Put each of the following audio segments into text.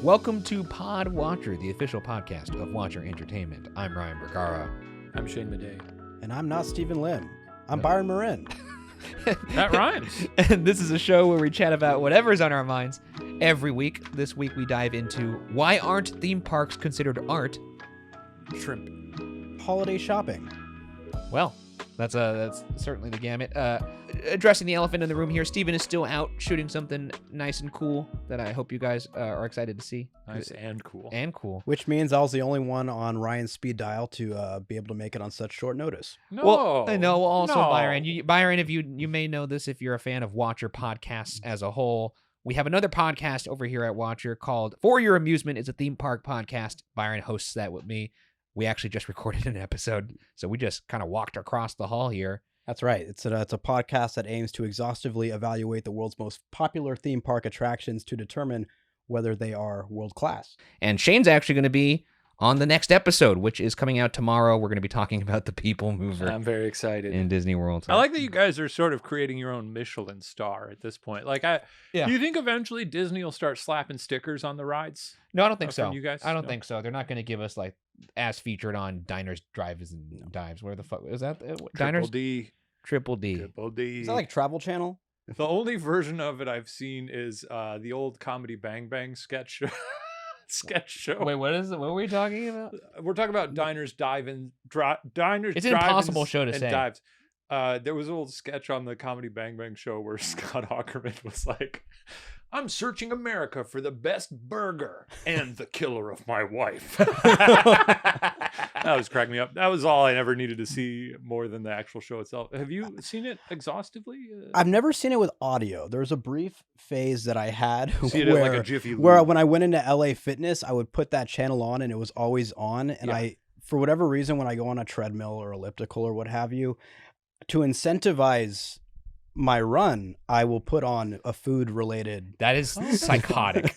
Welcome to Pod Watcher, the official podcast of Watcher Entertainment. I'm Ryan Bergara. I'm Shane Madej. And I'm not Stephen Lim. I'm Byron Marin. That rhymes. And this is a show where we chat about whatever's on our minds every week. This week we dive into why aren't theme parks considered art? Shrimp. Holiday shopping. Well, that's certainly the gamut. Addressing the elephant in the room here, Stephen is still out shooting something nice and cool that I hope you guys are excited to see. Nice and cool. And cool. Which means I was the only one on Ryan's speed dial to be able to make it on such short notice. No. Well, I know also, no. Byron. Byron, if you may know this if you're a fan of Watcher podcasts as a whole. We have another podcast over here at Watcher called For Your Amusement. It's a theme park podcast. Byron hosts that with me. We actually just recorded an episode, so we just kind of walked across the hall here. That's right. It's a podcast that aims to exhaustively evaluate the world's most popular theme park attractions to determine whether they are world class. And Shane's actually going to be on the next episode, which is coming out tomorrow. We're going to be talking about the People Mover. I'm very excited. In Disney World. I like that you guys are sort of creating your own Michelin star at this point. Do you think eventually Disney will start slapping stickers on the rides? No, I don't think so. You guys? I don't think so. They're not going to give us like as featured on Diners, Drives, and Dives. Where the fuck is that? Diners? Triple D. Is that like Travel Channel? The only version of it I've seen is the old Comedy Bang Bang sketch show. Wait, what is it? What were we talking about? We're talking about Diners, Diners. It's an impossible show to say. Dives. There was an old sketch on the Comedy Bang Bang show where Scott Aukerman was like, "I'm searching America for the best burger and the killer of my wife." That was cracking me up. That was all I ever needed to see more than the actual show itself. Have you seen it exhaustively? I've never seen it with audio. There was a brief phase that I had where, like a Jiffy Lube. Where when I went into LA Fitness, I would put that channel on and it was always on. And I, for whatever reason, when I go on a treadmill or elliptical or what have you, to incentivize my run, I will put on a food related. That is psychotic.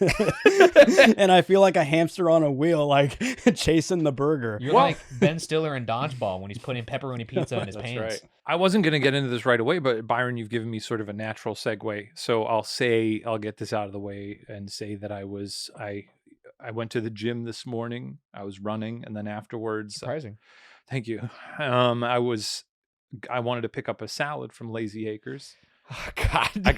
And I feel like a hamster on a wheel, like chasing the burger. You're like Ben Stiller in Dodgeball when he's putting pepperoni pizza in his pants. Right. I wasn't going to get into this right away, but Byron, you've given me sort of a natural segue. So I'll get this out of the way and say that I went to the gym this morning. I was running, and then afterwards, surprising. Thank you. I wanted to pick up a salad from Lazy Acres. Oh, God, I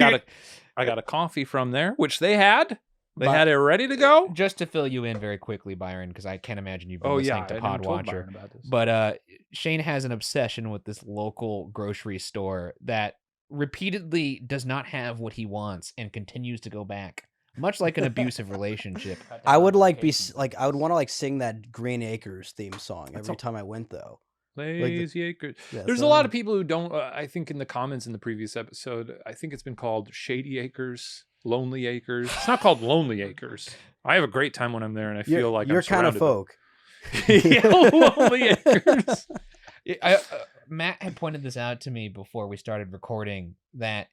got a coffee from there, which they had. They had it ready to go. Just to fill you in very quickly, Byron, because I can't imagine you've been listening to Pod Watcher. But Shane has an obsession with this local grocery store that repeatedly does not have what he wants and continues to go back. Much like an abusive relationship. I would I would want to sing that Green Acres theme song every time I went though. Lazy Acres. There's a lot of people who don't, I think in the comments in the previous episode, I think it's been called Shady Acres, Lonely Acres. It's not called Lonely Acres. I have a great time when I'm there, and I feel like you're kind of folk. Lonely Acres. Matt had pointed this out to me before we started recording that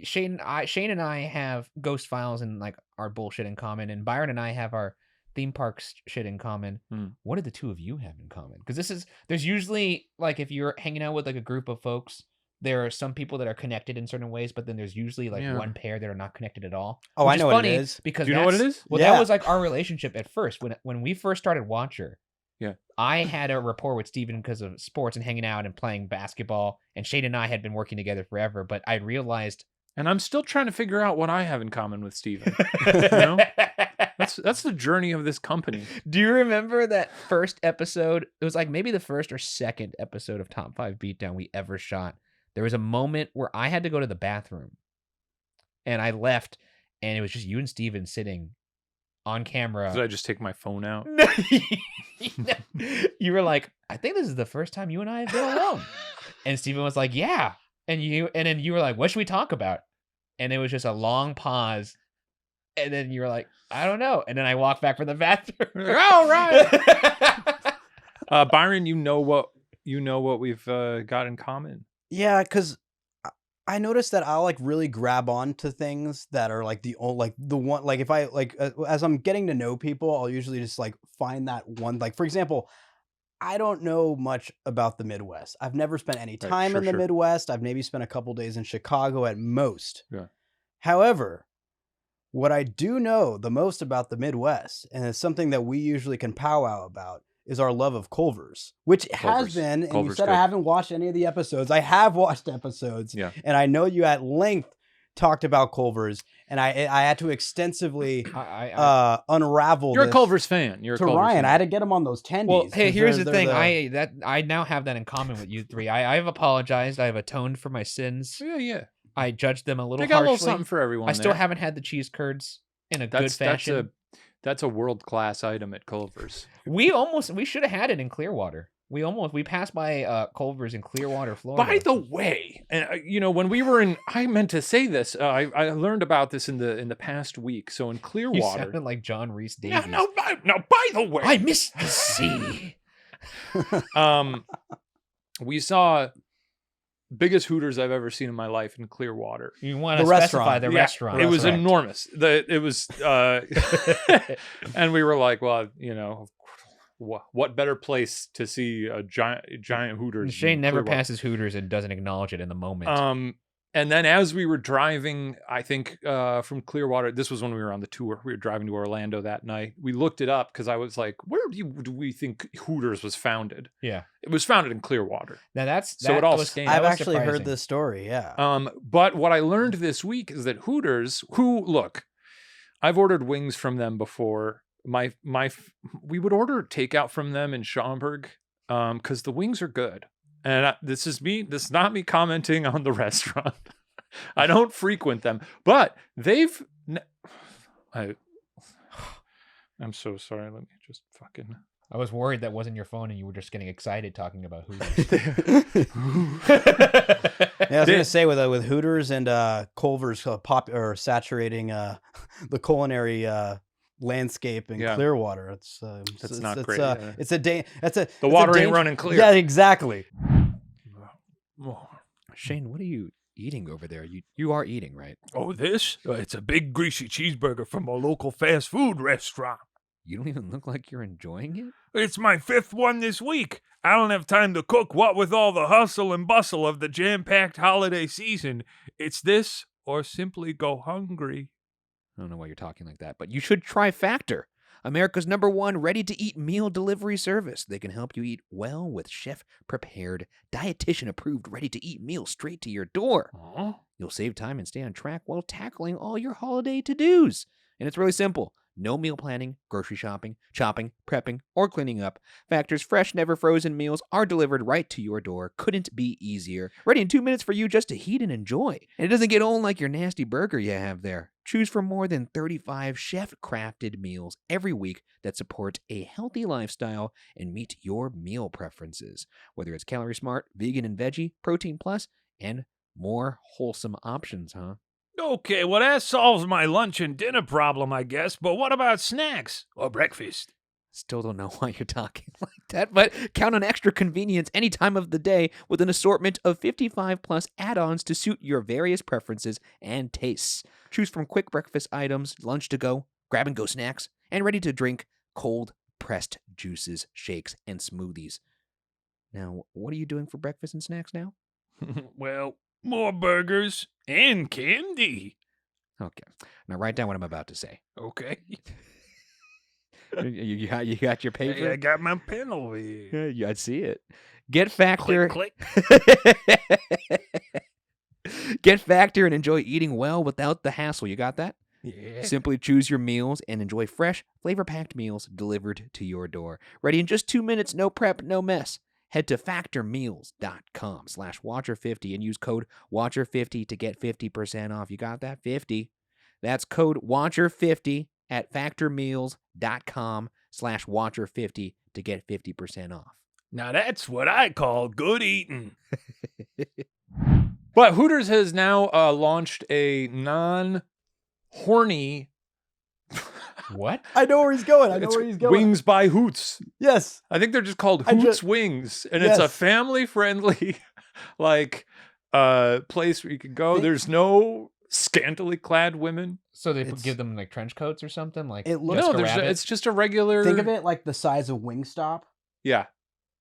Shane and I have Ghost Files and like our bullshit in common, and Byron and I have our theme parks shit in common. What do the two of you have in common? Because there's usually like if you're hanging out with like a group of folks, there are some people that are connected in certain ways, but then there's usually like one pair that are not connected at all. Oh, I know what it is. Because do you know what it is? Well, that was like our relationship at first when we first started Watcher. Yeah, I had a rapport with Steven because of sports and hanging out and playing basketball, and Shane and I had been working together forever. But I realized, and I'm still trying to figure out what I have in common with Steven. You know? That's the journey of this company. Do you remember that first episode? It was like maybe the first or second episode of Top 5 Beatdown we ever shot. There was a moment where I had to go to the bathroom, and I left, and it was just you and Steven sitting on camera. Did I just take my phone out? You were like, I think this is the first time you and I have been alone. And Steven was like, yeah. And then you were like, what should we talk about? And it was just a long pause. And then you were like, I don't know. And then I walked back from the bathroom. All right. Byron, you know what we've got in common. Yeah, because I noticed that I'll really grab on to things that are the one if I as I'm getting to know people, I'll usually just find that one. For example, I don't know much about the Midwest. I've never spent any time in the Midwest. I've maybe spent a couple days in Chicago at most. Yeah. However, What I do know the most about the Midwest, and it's something that we usually can powwow about, is our love of Culver's, which has Culver's. been, and you Culver's said good. I haven't watched any of the episodes. I have watched episodes, Yeah. and I know you at length talked about Culver's, and I had to extensively unravel You're a this Culver's fan. You're a to Culver's Ryan. fan. I had to get him on those tendies. Well, hey, 'cause here's the they're thing. I now have that in common with you three. I have apologized. I have atoned for my sins. Yeah. I judged them a little They got a harshly. little something for everyone. I still there. haven't had the cheese curds in a good fashion. That's a world class item at Culver's. We should have had it in Clearwater. We passed by Culver's in Clearwater, Florida. By the way, and when we were in, I meant to say this. I learned about this in the past week. So in you Clearwater, sounded like John Rhys Davies. no. By the way, I miss the sea. we saw biggest Hooters I've ever seen in my life in Clearwater. You want to The specify restaurant. the Yeah, restaurant? It was Correct. enormous. It was, and we were like, well, what better place to see a giant Hooters? Shane than never Clearwater? passes Hooters and doesn't acknowledge it in the moment. And then as we were driving, I think from Clearwater, this was when we were on the tour. We were driving to Orlando that night. We looked it up because I was like, where do we think Hooters was founded? Yeah. It was founded in Clearwater. Now it all came. I've was actually heard surprising. this story. Yeah. But what I learned this week is that Hooters, I've ordered wings from them before. We would order takeout from them in Schaumburg because the wings are good. And this is not me commenting on the restaurant. I don't frequent them, but I'm so sorry. Let me just fucking. I was worried that wasn't your phone and you were just getting excited talking about Hooters. Yeah, I was gonna say with Hooters and Culver's saturating the culinary landscape in Yeah. Clearwater. That's not great. The water ain't running clear. Yeah, exactly. Shane, what are you eating over there? You are eating, right? Oh, this? It's a big greasy cheeseburger from a local fast food restaurant. You don't even look like you're enjoying it. It's my 5th one this week. I don't have time to cook, what with all the hustle and bustle of the jam-packed holiday season. It's this or simply go hungry. I don't know why you're talking like that, but you should try Factor, America's #1 ready-to-eat meal delivery service. They can help you eat well with chef-prepared, dietitian-approved, ready-to-eat meals straight to your door. You'll save time and stay on track while tackling all your holiday to-dos. And it's really simple. No meal planning, grocery shopping, chopping, prepping, or cleaning up. Factor's fresh, never frozen meals are delivered right to your door. Couldn't be easier. Ready in 2 minutes for you just to heat and enjoy. And it doesn't get old like your nasty burger you have there. Choose from more than 35 chef-crafted meals every week that support a healthy lifestyle and meet your meal preferences. Whether it's calorie smart, vegan and veggie, protein plus, and more wholesome options, huh? Okay, well, that solves my lunch and dinner problem, I guess. But what about snacks or breakfast? Still don't know why you're talking like that, but count on extra convenience any time of the day with an assortment of 55 plus add-ons to suit your various preferences and tastes. Choose from quick breakfast items, lunch to go, grab-and-go snacks, and ready-to-drink cold pressed juices, shakes, and smoothies. Now, what are you doing for breakfast and snacks now? Well, more burgers and candy. Okay. Now write down what I'm about to say. Okay. You got your paper? Hey, I got my pen over here. Yeah, I see it. Get Factor. Click. Get Factor and enjoy eating well without the hassle. You got that? Yeah. Simply choose your meals and enjoy fresh, flavor-packed meals delivered to your door. Ready in just 2 minutes, no prep, no mess. Head to factormeals.com/watcher50 and use code watcher50 to get 50% off. You got that? 50. That's code watcher50 at factormeals.com/watcher50 to get 50% off. Now that's what I call good eating. But Hooters has now launched a non-horny. What? I know where he's going. It's Wings by Hoots. Yes. I think they're just called Hoots Wings, and it's a Yes. family-friendly, place where you can go. There's no scantily clad women. So they It's- give them like trench coats or something? Like It looks- Jessica No, Rabbit? it's just a regular. Think of it like the size of Wingstop. Yeah,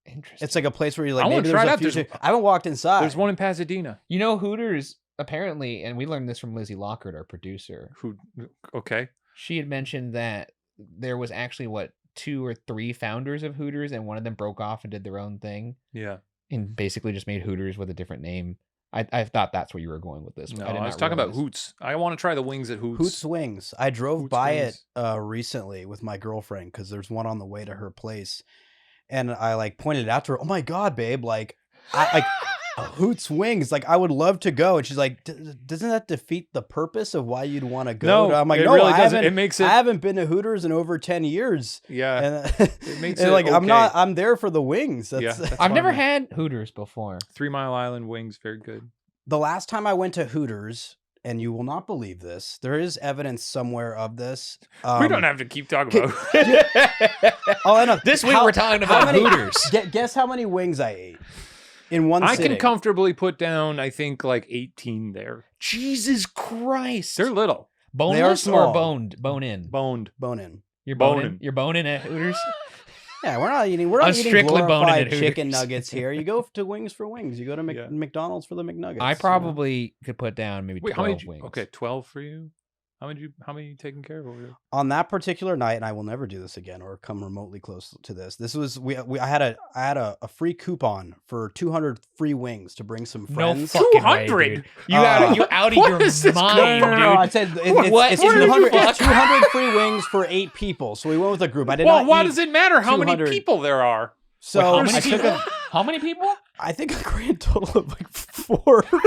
Interesting. It's like a place where you like I wanna maybe try there's it a out. There's- future. I haven't walked inside. there's one in Pasadena. You know, Hooters apparently, and we learned this from Lizzie Lockhart, our producer. Okay. She had mentioned that there was actually 2 or 3 founders of Hooters, and one of them broke off and did their own thing. Yeah. And basically just made Hooters with a different name. I thought that's where you were going with this. No, I I was talking about Hoots. I want to try the wings at Hoots. Hoots Wings. I drove Hoots by Wings. it recently with my girlfriend because there's one on the way to her place, and I like pointed it out to her. Oh my god, babe! Like, Hoots Wings. Like, I would love to go, and she's like, "Doesn't that defeat the purpose of why you'd want to go?" No, I'm like, it "No, really I doesn't. haven't. It makes it. I haven't been to Hooters in over 10 years." Yeah. And, It makes and it like, I'm okay. not. I'm there for the wings. That's, Yeah, that's I've never fine. had Hooters before. 3 Mile Island wings, very good. The last time I went to Hooters, and you will not believe this, there is evidence somewhere of this. We don't have to keep talking about. Oh, I know. This week we're talking about Hooters. Guess how many wings I ate in one I sitting? can comfortably put down, I think, like 18 there. Jesus Christ. They're little, Boneless small. or boned? Bone in. boned. Bone in. You're Boning. boning. You're boning at Hooters. Yeah, we're not eating. We're not I'm eating strictly boning glorified at chicken Hooters. nuggets here. You go to Wings for wings. You go to Yeah. McDonald's for the McNuggets. I you know? probably could put down maybe Wait, how 12 many? wings. Okay, 12 for you. How many you taking care of over there? On that particular night, and I will never do this again or come remotely close to this. This was I had a free coupon for 200 free wings to bring some No friends. fucking way, 200? dude. You out of what your is this mind, going dude. No, I said What? it's What the 200, fuck? it's 200 free wings for 8 people. So we went with a group. I did Well, not why eat. does it matter how many 200. people there are? So How many I took people? a, How many people? I think a grand total of like 4 or 5.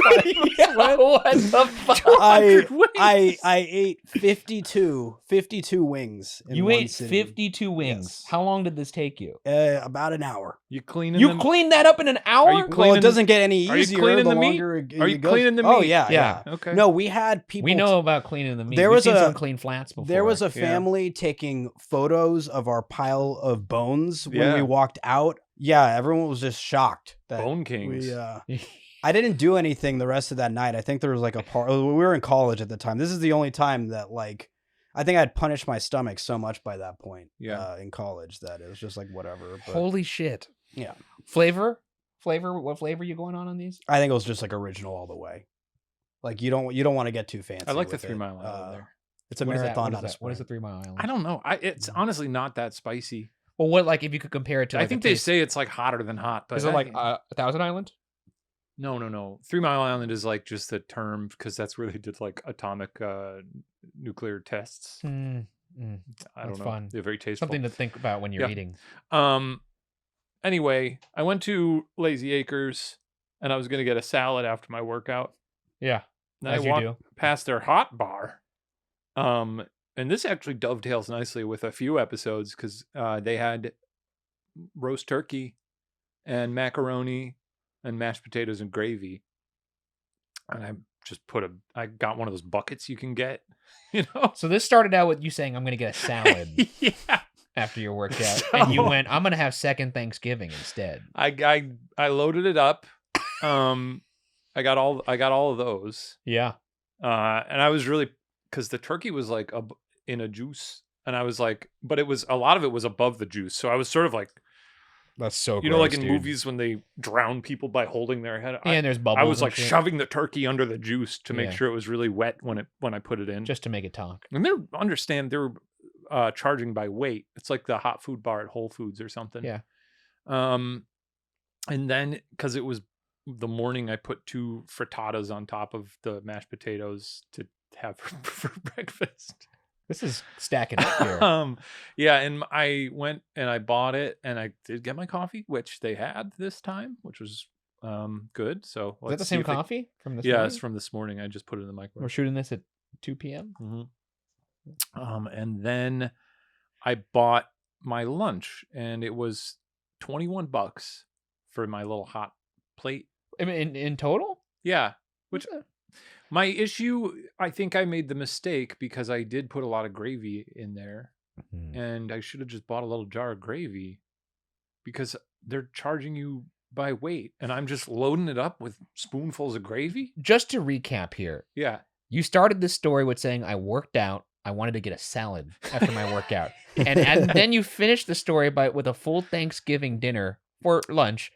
Yeah, what the fuck? I 200 wings. I ate 52 wings. In You one ate sitting. 52 wings. Yes. How long did this take you? About an hour. You cleaning You them? cleaned that up in an hour? you Well, cleaning- it doesn't get any are you easier cleaning the the meat? longer Are you it goes. cleaning the Oh meat? yeah, Yeah. yeah. Okay. No, we had people. We know about cleaning the meat. There We've was seen a- some clean flats before. There was a Yeah. family taking photos of our pile of bones when Yeah. we walked out. Yeah, everyone was just shocked that Bone Kings. we. I didn't do anything the rest of that night. I think there was like a part. We were in college at the time. This is the only time that like I think I'd punished my stomach so much by that point. Yeah. In college that it was just like whatever. But Holy shit. yeah, Flavor? What flavor you going on these? I think it was just like original all the way. Like you don't want to get too fancy. I like the with 3 it. Mile Island there. It's a What is that? marathon, What not a is that? What is the sprint. 3 Mile Island? I don't know. It's honestly not that spicy. Well, what, like, if you could compare it to, like, I think a they taste- say it's like hotter than hot, but Is it like 1,000 Island? No. 3 Mile Island is like just the term because that's where they did like atomic nuclear tests. I don't That's know. fun. They're very tasteful. Something to think about when you're Yeah. eating. Anyway, I went to Lazy Acres and I was gonna get a salad after my workout. Yeah, Then as I you walked do. past their hot bar. And this actually dovetails nicely with a few episodes because they had roast turkey and macaroni and mashed potatoes and gravy. And I just I got one of those buckets you can get, you know? So this started out with you saying, I'm going to get a salad Yeah. after your workout. And you So- went, I'm going to have second Thanksgiving instead. I loaded it up. I got all of those. Yeah. And I was really, because the turkey was like in a juice, and I was like, but a lot of it was above the juice, so I was sort of like, That's so you know, like in movies when they drown people by holding their head. And there's bubbles. I was and like shit, shoving the turkey under the juice to make Yeah. sure it was really wet when I put it in. just to make it talk. And they're charging by weight. It's like the hot food bar at Whole Foods or something. Yeah. And then because it was the morning, I put 2 frittatas on top of the mashed potatoes to have for breakfast. This is stacking up here. Yeah, and I went and I bought it, and I did get my coffee, which they had this time, which was good. So Is that the same coffee from this Yeah, morning? it's from this morning. I just put it in the We're microwave. shooting this at 2 p.m. And then I bought my lunch, and it was $21 for my little hot plate. I mean, in total? Yeah, which my issue, I think I made the mistake because I did put a lot of gravy in there, and I should have just bought a little jar of gravy because they're charging you by weight, and I'm just loading it up with spoonfuls of gravy. Just to recap here, Yeah. you started this story with saying, I worked out. I wanted to get a salad after my workout. And then you finished the story with a full Thanksgiving dinner for lunch.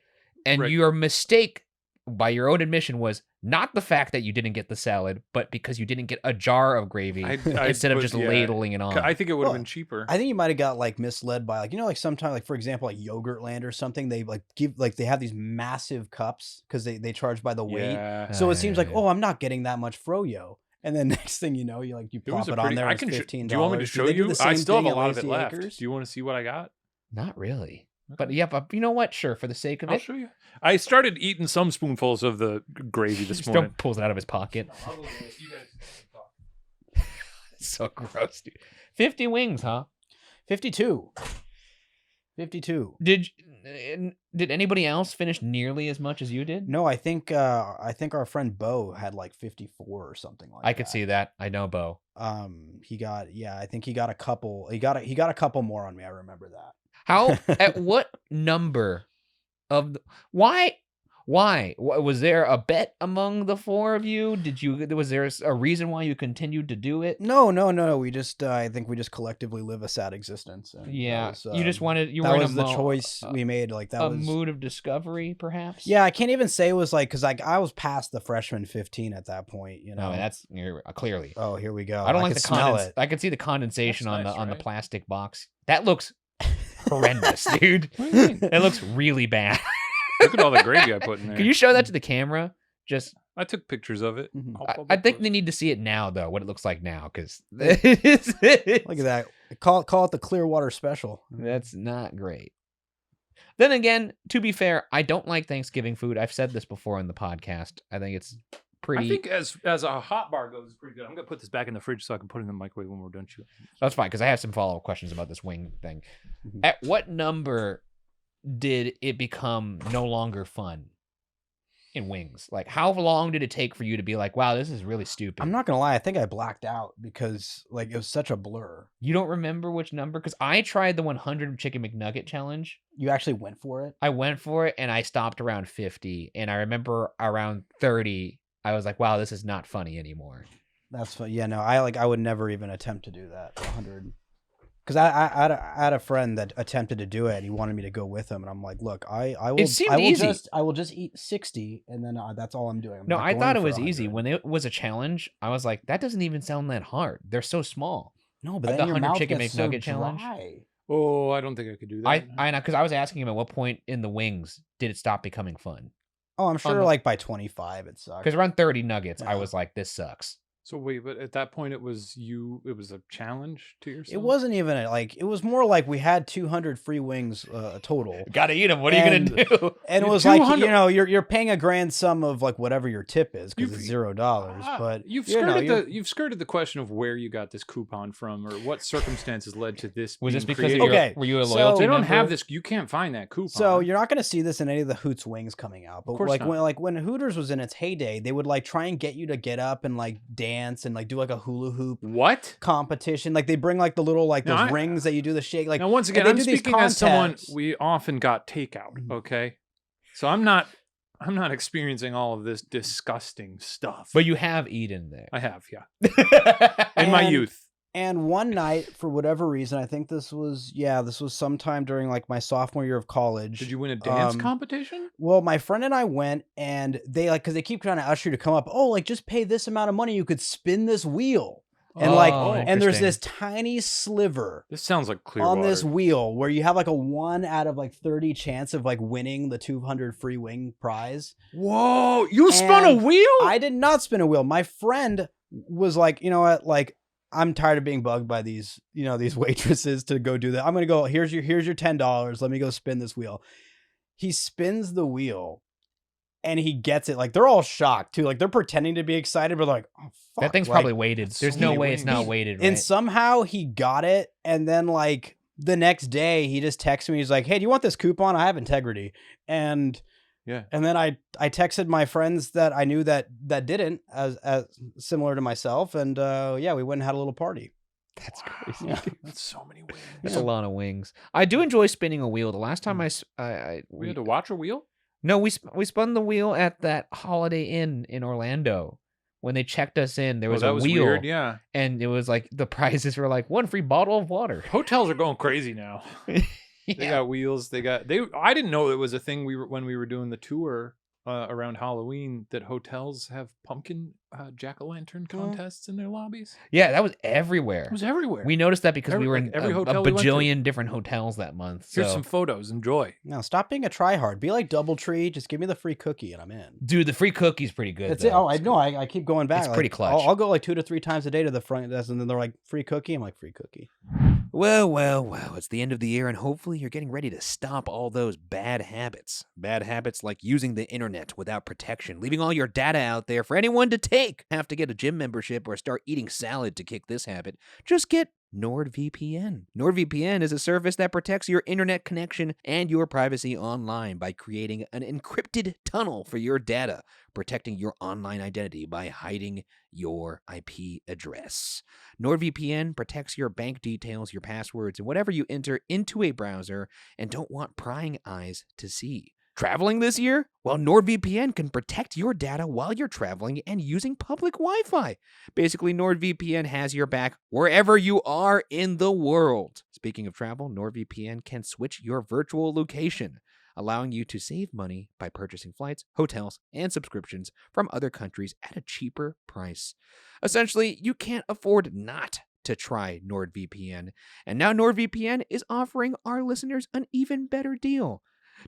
And Right. your mistake by your own admission, was not the fact that you didn't get the salad, but because you didn't get a jar of gravy instead of just ladling it on. I think it would have Well, been cheaper. I think you might have got like misled by like, like sometimes like for example like Yogurtland or something, they like give like they have these massive cups because they charge by the weight. Yeah. So it seems like, yeah. oh, I'm not getting that much froyo. And then next thing you know, you plop it on there. It's $15. Do you want me to show you? I still have a lot of it left. Do you want to see what I got? Not really. But yeah, but you know what? Sure, for the sake of I'll it. show you. I started eating some spoonfuls of the gravy this morning. Still pulls it out of his pocket. So gross, dude. 50 wings, huh? 52. 52. Did anybody else finish nearly as much as you did? No, I think our friend Bo had like 54 or something like that. I could see that. I know Bo. He got I think he got a couple. He got a couple more on me. I remember that. How at what number of the, why was there a bet among the four of you? Was there a reason why you continued to do it? No. We just I think we just collectively live a sad existence. And Yeah, that was, you just wanted you that were in was a the choice we made. Like that a was mood of discovery, perhaps. Yeah, I can't even say it was like because like I was past the freshman 15 at that point. You know, No, that's clearly. oh, here we go. I don't like could the smell it. I could see the condensation That's on nice, the right? plastic box. That looks horrendous, dude. What do you mean? It looks really bad. Look at all the gravy I put in there. Can you show that to the camera? Just, I took pictures of it. Mhm. I think they need to see it now, though, what it looks like now, because Look at that. Call it the Clearwater Special. that's not great. Then again, to be fair, I don't like Thanksgiving food. I've said this before in the podcast. I think it's pretty. I think as a hot bar goes, it's pretty good. I'm gonna put this back in the fridge so I can put it in the microwave when we're done shooting. That's fine, because I have some follow-up questions about this wing thing. Mhm. At what number did it become no longer fun in wings? Like, how long did it take for you to be like, wow, this is really stupid? I'm not gonna lie. I think I blacked out because like it was such a blur. You don't remember which number? Because I tried the 100 Chicken McNugget challenge. You actually went for it. I went for it, and I stopped around 50. And I remember around 30, I was like, wow, this is not funny anymore. That's fun. Yeah, no, I would never even attempt to do that. 100. Because I had a friend that attempted to do it, and he wanted me to go with him, and I'm like, look, I will. It seemed I will easy. I will just eat 60, and then that's all I'm doing. I'm No, not I going thought it for was easy. 100. When it was a challenge, I was like, that doesn't even sound that hard. They're so small. No, but the then your 100 mouth Chicken gets so McNugget challenge? dry. Oh, I don't think I could do that. I know, because I was asking him at what point in the wings did it stop becoming fun? Oh, I'm sure the- like by 25 it sucks. Because around 30 nuggets, I Yeah. was like, this sucks. So wait, but at that point it was a challenge to yourself? It wasn't even like it was more like we had 200 free wings total. Gotta eat them. What are you And- gonna do? And it You- was like 200 you're paying a grand sum of like whatever your tip is because it's $0. But you've you know, skirted you've skirted the question of where you got this coupon from or what circumstances led to this. Was this being because of created. your, Okay, were you a so- loyalty They don't member? have this. You can't find that coupon. So you're not going to see this in any of the Hoots wings coming out, but course like not. when Hooters was in its heyday, they would like try and get you to get up and like dance and like do like a hula hoop What? competition. Like they bring like the little like No, those I- rings that you do the shake. Like Now, once and again, they I'm do these speaking as someone. contests. We often got takeout. Mhm. Okay, so I'm not experiencing all of this disgusting stuff. But you have eaten there. I have, yeah, in my And- youth. And one night, for whatever reason, I think this was sometime during like my sophomore year of college. Did you win a dance um, competition? Well, my friend and I went, and they like because they keep trying to usher you to come up. Oh, like just pay this amount of money, you could spin this wheel, and Oh, and there's interesting. this tiny sliver This sounds like Clearwater. on this wheel where you have like a 1 out of like 30 chance of like winning the 200 free wing prize. Whoa! You spun a And wheel? I did not spin a wheel. My friend was like, you know what, like. I'm tired of being bugged by these, these waitresses to go do that. I'm gonna go. Here's your $10. Let me go spin this wheel. He spins the wheel, and he gets it. Like they're all shocked too. Like they're pretending to be excited, but like, oh fuck. That thing's like, probably weighted. that's There's so no many way it's wings. not weighted, right? And somehow he got it, and then like the next day he just texted me. He's like, "Hey, do you want this coupon? I have integrity." And Yeah. And then I texted my friends that I knew that didn't as similar to myself, and we went and had a little party. That's crazy. Yeah. That's so many wings. That's a lot of wings. I do enjoy spinning a wheel. The last time We had to watch a wheel. no, we spun the wheel at that Holiday Inn in Orlando. When they checked us in, there was that a was wheel, weird. Yeah, and it was like the prizes were like 1 free bottle of water. hotels are going crazy now. They Yeah. got wheels. I didn't know it was a thing. When we were doing the tour around Halloween that hotels have pumpkin jack-o'-lantern contests in their lobbies. Yeah, that was everywhere. It was everywhere. We noticed that because we were like in every a hotel we went to. bajillion different hotels that month. Here's So, some photos. Enjoy. No, stop being a tryhard. Be like DoubleTree. Just give me the free cookie and I'm in. dude, the free cookie's pretty good. That's though. it. Oh, I know. I keep going back. It's like, pretty clutch. I'll go like 2 to 3 times a day to the front desk, and then they're like, free cookie. I'm like, free cookie. Well, it's the end of the year, and hopefully you're getting ready to stop all those bad habits. Bad habits like using the internet without protection, leaving all your data out there for anyone to take. Have to get a gym membership or start eating salad to kick this habit. Just get NordVPN. NordVPN is a service that protects your internet connection and your privacy online by creating an encrypted tunnel for your data, protecting your online identity by hiding your IP address. NordVPN protects your bank details, your passwords, and whatever you enter into a browser and don't want prying eyes to see. Traveling this year? Well, NordVPN can protect your data while you're traveling and using public Wi-Fi. Basically, NordVPN has your back wherever you are in the world. Speaking of travel, NordVPN can switch your virtual location, allowing you to save money by purchasing flights, hotels, and subscriptions from other countries at a cheaper price. Essentially, you can't afford not to try NordVPN. And now NordVPN is offering our listeners an even better deal.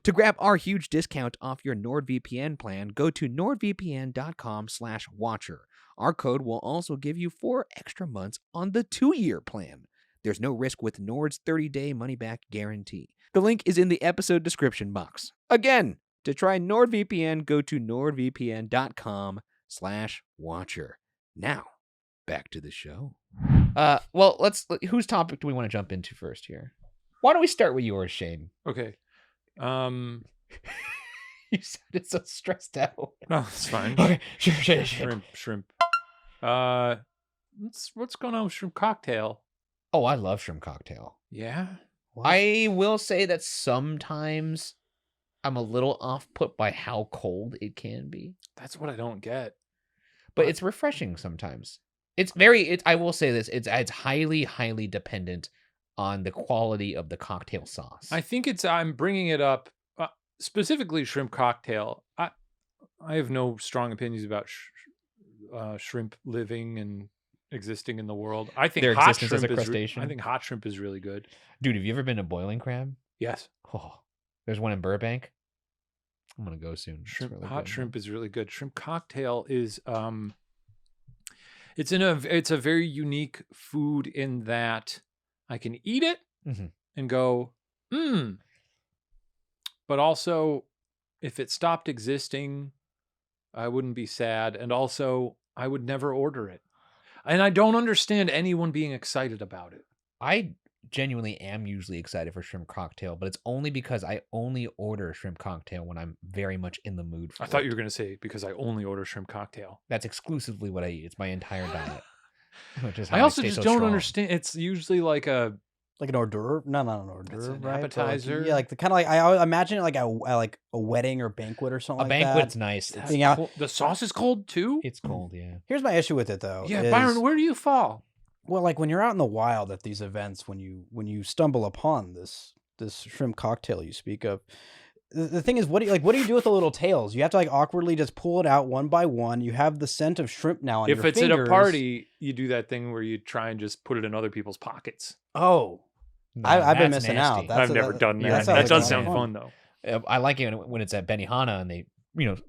To grab our huge discount off your NordVPN plan, go to nordvpn.com/watcher. Our code will also give you 4 extra months on the 2-year plan. There's no risk with Nord's 30-day money-back guarantee. The link is in the episode description box. Again, to try NordVPN, go to nordvpn.com/watcher. Now, back to the show. well, whose topic do we want to jump into first here? Why don't we start with yours, Shane? Okay. You sounded so stressed out. No, it's fine. Okay, sure. Shrimp. What's going on with shrimp cocktail? Oh, I love shrimp cocktail. Yeah. I will say that sometimes I'm a little off put by how cold it can be, That's what I don't get. but it's refreshing sometimes. I will say this, it's highly, highly dependent on the quality of the cocktail sauce. I think I'm bringing it up specifically shrimp cocktail. I have no strong opinions about shrimp living and existing in the world. I think Their hot existence as shrimp a is crustacean? I think hot shrimp is really good. Dude, have you ever been to Boiling Crab? Yes. Oh, there's one in Burbank. I'm gonna go soon. It's Shrimp, really hot good. shrimp is really good. Shrimp cocktail is it's a very unique food in that I can eat it Mhm. and go, but also if it stopped existing, I wouldn't be sad, and also I would never order it. And I don't understand anyone being excited about it. I genuinely am usually excited for shrimp cocktail, but it's only because I only order shrimp cocktail when I'm very much in the mood for I thought it. you were going to say because I only order shrimp cocktail. That's exclusively what I eat. It's my entire diet. Which is how I also stay just so don't strong. understand. It's usually like a Like an hors d'oeuvre? No, not an hors It's d'oeuvre, an right? But appetizer. Like, yeah, like the kind of like I always imagine it like a wedding or banquet or something A like banquet's that. nice. That's Being out- cold. The sauce is cold too. It's cold, yeah. Here's my issue with it though. Yeah, is- Byron, where do you fall? Well, like when you're out in the wild at these events, when you stumble upon this shrimp cocktail you speak of, the thing is, what do you do with the little tails? You have to like awkwardly just pull it out one by one. You have the scent of shrimp now on If your it's fingers. at a party, you do that thing where you try and just put it in other people's pockets. Oh, No, I've been that's missing nasty. out. That's I've never done yeah, that. that That sounds like does a lot sound of fun though. I like it when it's at Benihana and they,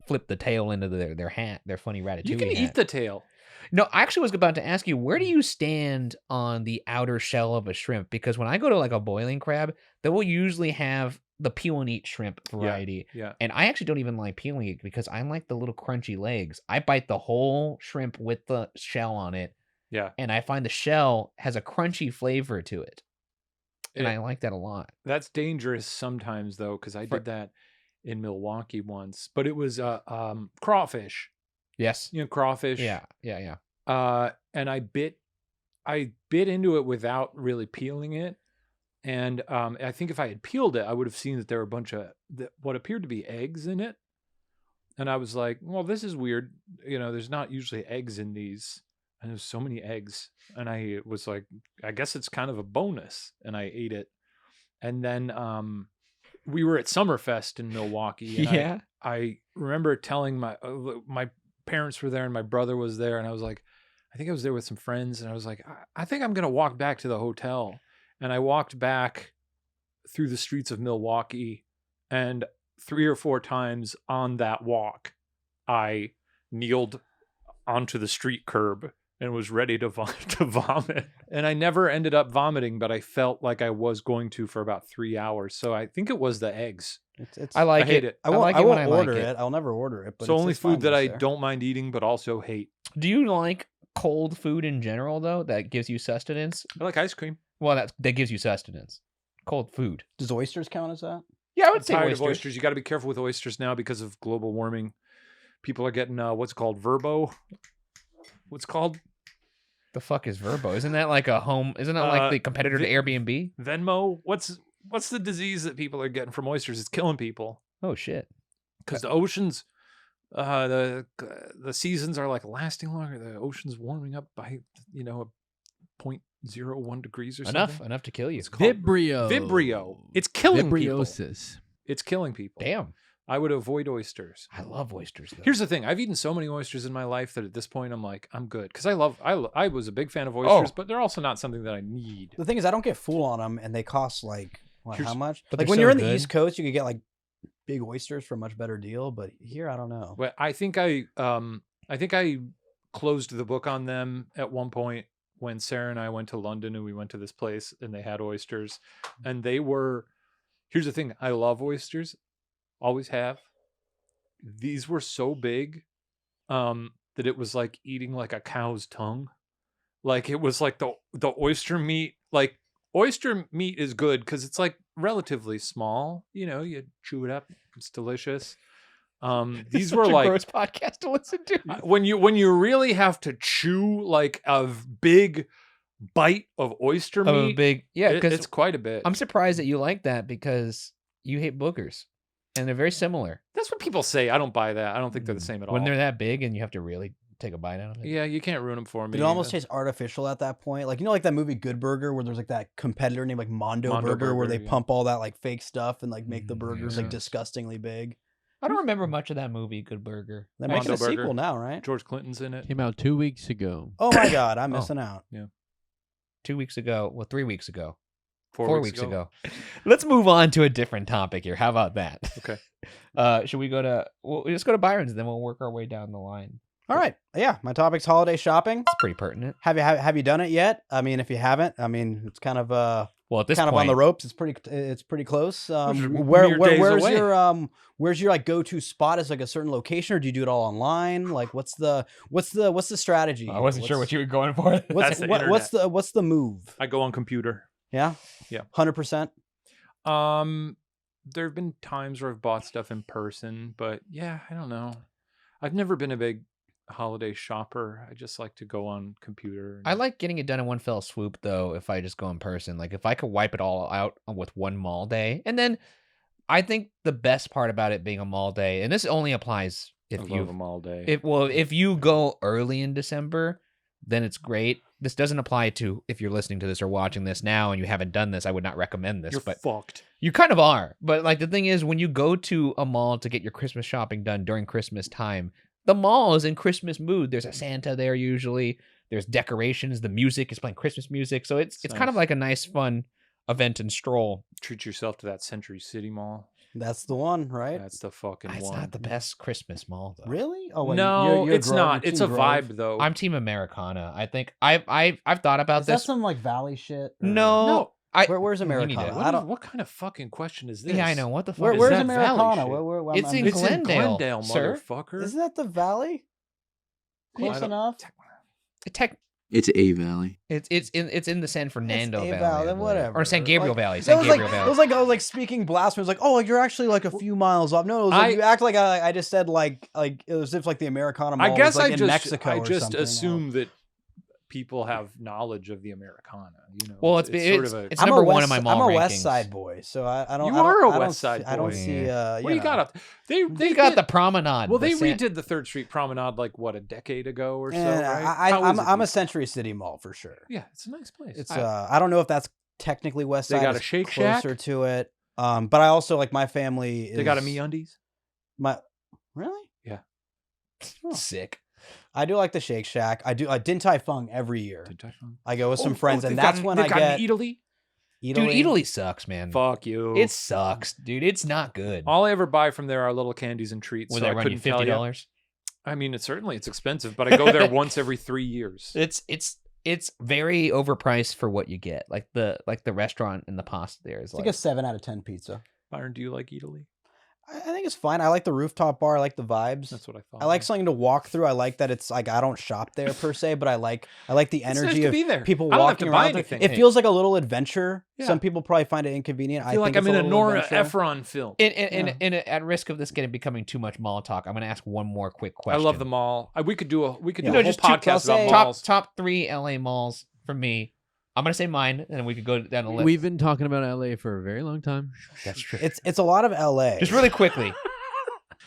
flip the tail into their hat, their funny ratatouille You can hat. eat the tail. No, I actually was about to ask you, where do you stand on the outer shell of a shrimp? Because when I go to like a boiling crab, they will usually have the peel and eat shrimp variety. Yeah. And I actually don't even like peeling it because I like the little crunchy legs. I bite the whole shrimp with the shell on it. Yeah. And I find the shell has a crunchy flavor to it. And It- I like that a lot. That's dangerous sometimes though, because I did that in Milwaukee once. But it was crawfish. Yes. Crawfish. Yeah. And I bit into it without really peeling it. And I think if I had peeled it, I would have seen that there were a bunch of what appeared to be eggs in it. And I was like, well, this is weird. There's not usually eggs in these. And there's so many eggs. And I was like, I guess it's kind of a bonus. And I ate it. And then we were at Summerfest in Milwaukee. And Yeah. I remember telling my parents were there and my brother was there, and I was like, I think I was there with some friends, and I was like, I think I'm gonna walk back to the hotel. And I walked back through the streets of Milwaukee, and 3 or 4 times on that walk, I kneeled onto the street curb and was ready to vomit. And I never ended up vomiting, but I felt like I was going to for about 3 hours. So I think it was the eggs. I like hate it. it. I won't, like I it when won't I order like it. I'll never order it. But So only it's fine food that when I it's there. don't mind eating, but also hate. Do you like cold food in general though? That gives you sustenance. I like ice cream. Well, that gives you sustenance. Cold food. Does oysters count as that? Yeah, I would I'm say tired oysters. of oysters. You got to be careful with oysters now because of global warming. People are getting what's it called Verbo. What's it called The fuck is Verbo? Isn't that like a home? Isn't that like the competitor to Airbnb? Venmo? What's the disease that people are getting from oysters? It's killing people Oh shit. because the oceans, the seasons are like lasting longer. The ocean's warming up by 0.01 degrees or something. Enough to kill you. It's called Vibrio. Vibrio. It's killing people. Vibriosis. It's killing people. Damn. I would avoid oysters. I love oysters though. Here's the thing: I've eaten so many oysters in my life that at this point I'm like, I'm good because I was a big fan of oysters, but they're also not something that I need. The thing is, I don't get full on them, and they cost like how much? But Like they're when so you're in the good. East Coast, you could get like big oysters for a much better deal. But here, I don't know. But I think I closed the book on them at one point when Sarah and I went to London and we went to this place and they had oysters, and they were. Here's the thing: I love oysters, always have. These were so big that it was like eating like a cow's tongue. Like it was like the oyster meat. Like oyster meat is good because it's like relatively small. You chew it up. It's delicious. These were Such a like gross podcast to listen to. when you really have to chew like a big bite of oyster Of meat. a big because it's quite a bit. I'm surprised that you like that because you hate boogers, and they're very similar. That's what people say. I don't buy that. I don't think they're the same at all. When they're that big and you have to really take a bite out of it. Yeah, you can't ruin them for me. But it almost tastes artificial at that point. Like like that movie Good Burger, where there's like that competitor named like Mondo Burger, where they yeah. pump all that like fake stuff and like make the burgers yeah. like disgustingly big. I don't remember much of that movie, Good Burger. They're making Mondo a Burger. sequel now, right? George Clinton's in it. Came out 2 weeks ago. Oh my god, I'm missing out. 2 weeks ago. Well, 3 weeks ago. 4 4 weeks ago. Let's move on to a different topic here. How about that? Okay. Should we go to? We'll just go to Byron's, and then we'll work our way down the line. All right, yeah, my topic's holiday shopping. It's pretty pertinent. Have you done it yet? I mean, if you haven't, I mean, it's kind of Well, at this kind point, of on the ropes. It's pretty close. mere days away. Where's your like go-to spot? Is like a certain location, or do you do it all online? Like, what's the strategy? I wasn't sure what you were going for. That's the internet. What's the move? I go on computer. Yeah, Yeah. 100%. There have been times where I've bought stuff in person, but yeah, I don't know. I've never been a big holiday shopper. I just like to go on computer. I like getting it done in one fell swoop, though. If I just go in person, like if I could wipe it all out with one mall day, and then I think the best part about it being a mall day, and this only applies I if love you them all day. if you go early in December, then it's great. This doesn't apply to if you're listening to this or watching this now and you haven't done this. I would not recommend this, You're but fucked. you kind of are. But like the thing is, when you go to a mall to get your Christmas shopping done during Christmas time, the mall is in Christmas mood. There's a Santa there usually. There's decorations. The music is playing Christmas music, so it's kind of nice. like a nice, fun event and stroll. Treat yourself to that Century City Mall. That's the one, right? That's the fucking It's one. not the best Christmas mall though. Really? Oh, wait, No, you're it's Grove, not. you're It's a Team Grove? vibe though. I'm Team Americana. I think I've thought about Is that this. some like Valley shit? or- No, No. Where's you need Americana? to- I don't. What kind of fucking question is this? Yeah, I know. What the fuck? Where's that Valley Americana? shit? It's in It's in Glendale, Glendale, sir. motherfucker. Isn't that the Valley? Close I don't- enough. It's a valley. It's in the San Fernando a Valley, valley, I believe. whatever. or San Gabriel Like, Valley. It San was Gabriel like, Valley. it was like I was like speaking blasphemy. It was like, oh, you're actually like a few miles off. No, it was like, you act like I just said like it was as if like the Americana Mall I guess was like I in Mexico I or just something. assume that people have knowledge of the Americana. You know, Well, it's sort of number one in my mall I'm a rankings. West Side boy, so I don't. You I don't- are a I don't West see- Side I don't boy. see. What do you you got know. up? They They got the promenade. Well, the they San- redid the 3rd Street Promenade like what, a decade ago or so, Yeah, right? How is it I'm a these days? Century City Mall for sure. Yeah, it's a nice place. It's I don't know if that's technically West They Side. got a It's Shake Shack? closer to it. But I also like my family. They got a is- MeUndies. My Really? Yeah. Oh. Sick. I do like the Shake Shack. I do Din Tai Fung every year. Did I find- I go with some Oh, friends, they've and that's gotten- when they've I gotten get Italy. Dude, Italy sucks, man. Fuck you. It sucks, dude. It's not good. All I ever buy from there are little candies and treats. Would so that I run you couldn't tell you. $50? I mean, it's expensive, but I go there once every 3 years. It's very overpriced for what you get. Like the restaurant and the pasta there is It's like a 7 out of 10 pizza. Byron, do you like Italy? I think it's fine. I like the rooftop bar. I like the vibes. That's what I thought. I like something to walk through. I like that it's like I don't shop there per se, but I like the It's energy nice to of be there. people I don't have walking to buy around. anything. It feels like a little adventure. Yeah. Some people probably find it inconvenient. I feel like think I'm it's in a little Nora adventure. Ephron film. At risk of this becoming too much mall talk, I'm going to ask one more quick question. I love the mall. We could do a You do know, a whole just two- podcast I'll about say- malls. top 3 LA malls for me. I'm going to say mine, and then we could go down the list. We've been talking about LA for a very long time. That's true. It's a lot of LA. Just really quickly.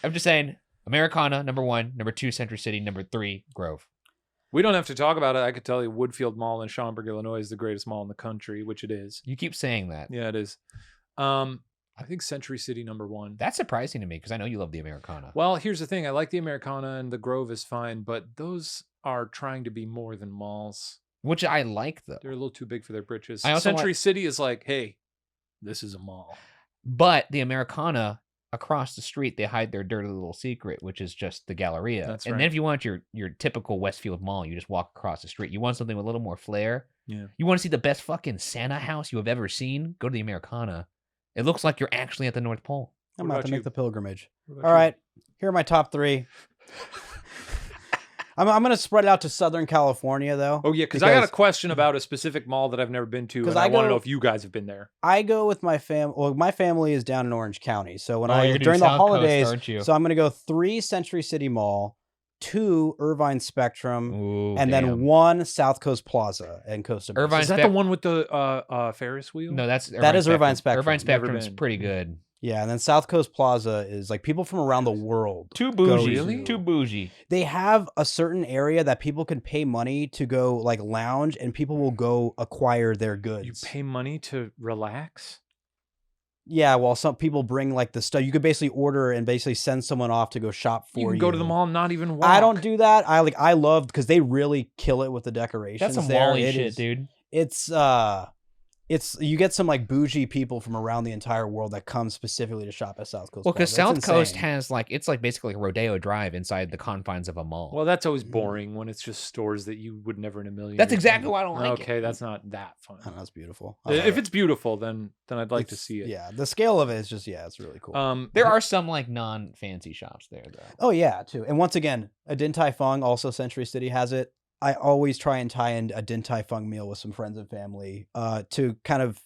I'm just saying, Americana, number 1. Number 2, Century City. Number 3, Grove. We don't have to talk about it. I could tell you Woodfield Mall in Schaumburg, Illinois is the greatest mall in the country, which it is. You keep saying that. Yeah, it is. I think Century City number 1. That's surprising to me because I know you love the Americana. Well, here's the thing. I like the Americana and the Grove is fine, but those are trying to be more than malls. Which I like, though. They're a little too big for their britches. I also Century City is like, hey, this is a mall. But the Americana, across the street, they hide their dirty little secret, which is just the Galleria. That's and right. then if you want your typical Westfield mall, you just walk across the street. You want something with a little more flair? Yeah. You want to see the best fucking Santa house you have ever seen? Go to the Americana. It looks like you're actually at the North Pole. I'm What about about to make you? the pilgrimage. What about All you? right, here are my top 3. I'm going to spread it out to Southern California though. Oh, yeah, because I got a question about a specific mall that I've never been to, 'Cause and I want to go- know if you guys have been there. I go with my fam. Well, my family is down in Orange County, so when Oh, you're gonna do during the South Coast, holidays, aren't you? so I'm going to go 3 Century City Mall, 2 Irvine Spectrum, Ooh, and damn. then 1 South Coast Plaza in Costa Mesa. Irvine Is that Spec- the one with the Ferris wheel? No, that's That is Irvine Spectrum. Irvine Never Spectrum's been. pretty good. Yeah, and then South Coast Plaza is like people from around the world. Too go bougie. to. Too bougie. They have a certain area that people can pay money to go like lounge, and people will go acquire their goods. You pay money to relax? Yeah, well, some people bring like the stuff. You could basically order and basically send someone off to go shop for you. You can go to the mall and not even walk. I don't do that. I love because they really kill it with the decorations. That's some there. Wally It shit, is- dude. It's you get some like bougie people from around the entire world that come specifically to shop at South Coast. Well, because Plaza. That's South Coast insane. has it's like basically a rodeo drive inside the confines of a mall. Well, that's always boring when it's just stores that you would never in a million. That's years exactly find. why I don't like it. Okay, that's not that fun. I don't know, that's beautiful. I love If it. it's beautiful, then I'd like to It's- see it. Yeah, the scale of it is just it's really cool. There are some like non-fancy shops there though. Oh yeah, too. And once again, a Din Tai Fung, also Century City has it. I always try and tie in a Din Tai Fung meal with some friends and family to kind of,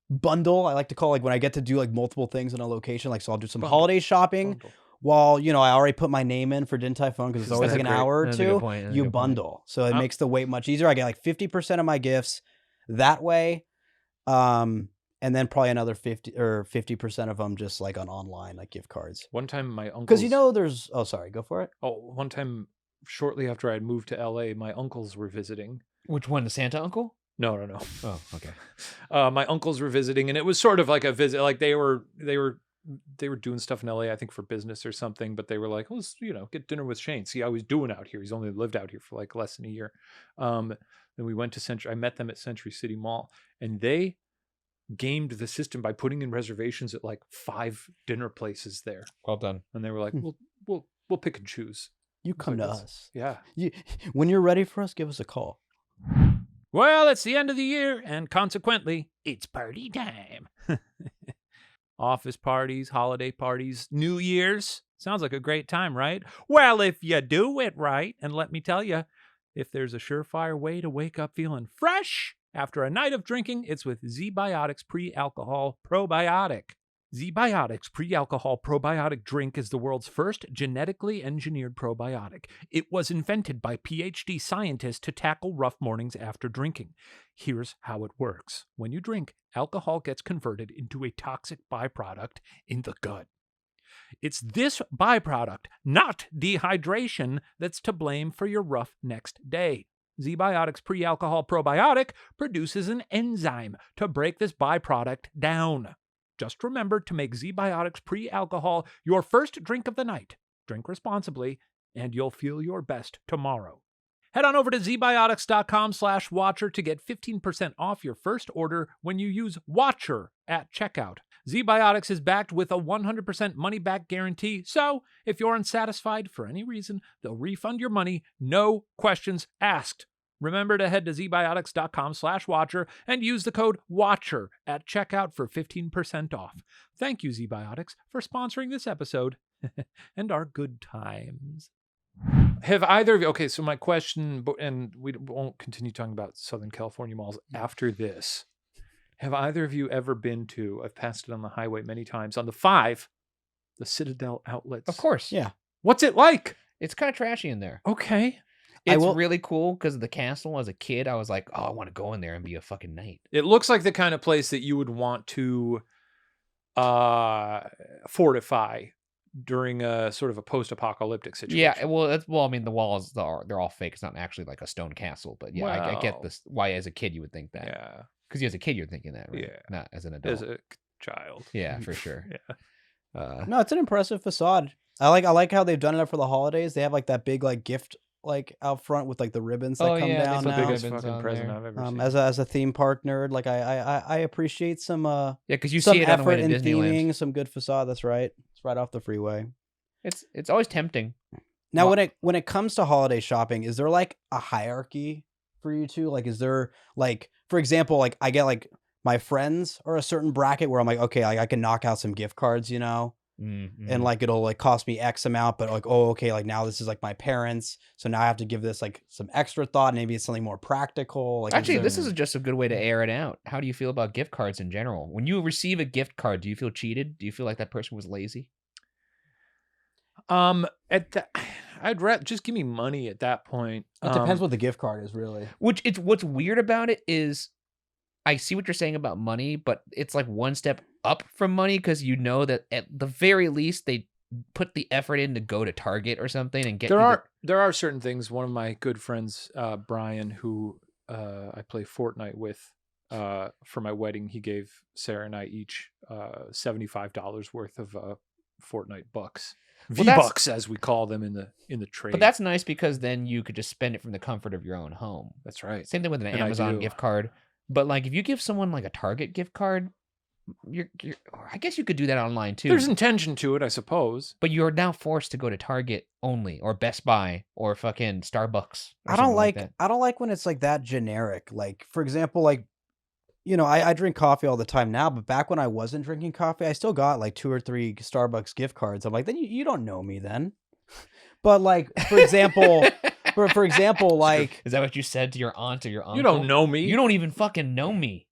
bundle. I like to call like when I get to do like multiple things in a location. Like, so I'll do some Bundle. holiday shopping Bundle. while, I already put my name in for Din TaiUng because it's always That's like an great. hour or That's a good two. point. That's a You good point. bundle. So it I'm- makes the wait much easier. I get like 50% of my gifts that way. And then probably another 50% of them just like on online, like gift cards. One time my uncle. Because there's, oh, sorry, go for it. one time shortly after I had moved to LA, my uncles were visiting. Which one? The Santa uncle? No. Oh, okay. My uncles were visiting, and it was sort of like a visit. Like they were doing stuff in LA, I think for business or something. But they were like, let's get dinner with Shane. See how he's doing out here. He's only lived out here for like less than a year. Then we went to Century. I met them at Century City Mall, and they gamed the system by putting in reservations at like 5 dinner places there. Well done. And they were like, we'll pick and choose. You come to like, that's- us. Yeah. When you're ready for us, give us a call. Well, it's the end of the year, and consequently, it's party time. Office parties, holiday parties, New Year's. Sounds like a great time, right? Well, if you do it right, and let me tell you, if there's a surefire way to wake up feeling fresh after a night of drinking, it's with Z-Biotics Pre-Alcohol Probiotic. Z-Biotics Pre-Alcohol Probiotic drink is the world's first genetically engineered probiotic. It was invented by PhD scientists to tackle rough mornings after drinking. Here's how it works. When you drink, alcohol gets converted into a toxic byproduct in the gut. It's this byproduct, not dehydration, that's to blame for your rough next day. Z-Biotics Pre-Alcohol Probiotic produces an enzyme to break this byproduct down. Just remember to make ZBiotics pre-alcohol your first drink of the night. Drink responsibly, and you'll feel your best tomorrow. Head on over to zbiotics.com/watcher to get 15% off your first order when you use WATCHER at checkout. ZBiotics is backed with a 100% money-back guarantee, so if you're unsatisfied for any reason, they'll refund your money, no questions asked. Remember to head to zbiotics.com/watcher and use the code WATCHER at checkout for 15% off. Thank you, ZBiotics, for sponsoring this episode and our good times. Have either of you, okay, so my question, and we won't continue talking about Southern California malls after this. Have either of you ever been to, I've passed it on the highway many times, on the 5, the Citadel Outlets? Of course. Yeah. What's it like? It's kind of trashy in there. Okay. It's really cool because of the castle. As a kid, I was like, oh, I want to go in there and be a fucking knight. It looks like the kind of place that you would want to fortify during a sort of a post-apocalyptic situation. Yeah, well, I mean, the walls they're all fake. It's not actually like a stone castle, but yeah, I get this. Why, as a kid, you would think that? Yeah. Because as a kid, you're thinking that, right? Yeah. Not as an adult. As a child. Yeah, for sure. Yeah. No, it's an impressive facade. I like how they've done it for the holidays. They have like that big like gift like out front with like the ribbons that come down That's the now. biggest Ribbons fucking on present there. I've ever seen. As a theme park nerd, like I appreciate some Yeah, because you some see it on the way effort to in Disneyland. theming, some good facade. That's right. It's right off the freeway. It's always tempting. Now, Well- when it comes to holiday shopping, is there like a hierarchy for you two? Like, is there like, for example, like I get like my friends are a certain bracket where I'm like, okay, like I can knock out some gift cards, you know, and like it'll like cost me X amount, but like, oh, okay, like now this is like my parents, so now I have to give this like some extra thought. Maybe it's something more practical. Like, Actually, this there- is just a good way to air it out. How do you feel about gift cards in general? When you receive a gift card, do you feel cheated? Do you feel like that person was lazy? I'd rather just give me money at that point. It depends what the gift card is, really. What's weird about it is I see what you're saying about money, but it's like one step up from money because you know that at the very least they put the effort in to go to Target or something and get. There are certain things. One of my good friends, Brian, who I play Fortnite with, for my wedding, he gave Sarah and I each $75 worth of Fortnite bucks. V-Bucks, as we call them in the trade. But that's nice because then you could just spend it from the comfort of your own home. That's right. Same thing with an And I Amazon do. gift card. But like if you give someone like a Target gift card, you're I guess you could do that online too. There's intention to it, I suppose. But you're now forced to go to Target only, or Best Buy, or fucking Starbucks. Or I don't something like that. I don't like when it's like that generic. Like, for example, like, you know, I drink coffee all the time now, but back when I wasn't drinking coffee, I still got like 2 or 3 Starbucks gift cards. I'm like, then you don't know me then. But like, for example, for example, like, Is that what you said to your aunt or your uncle? You don't know me. You don't even fucking know me.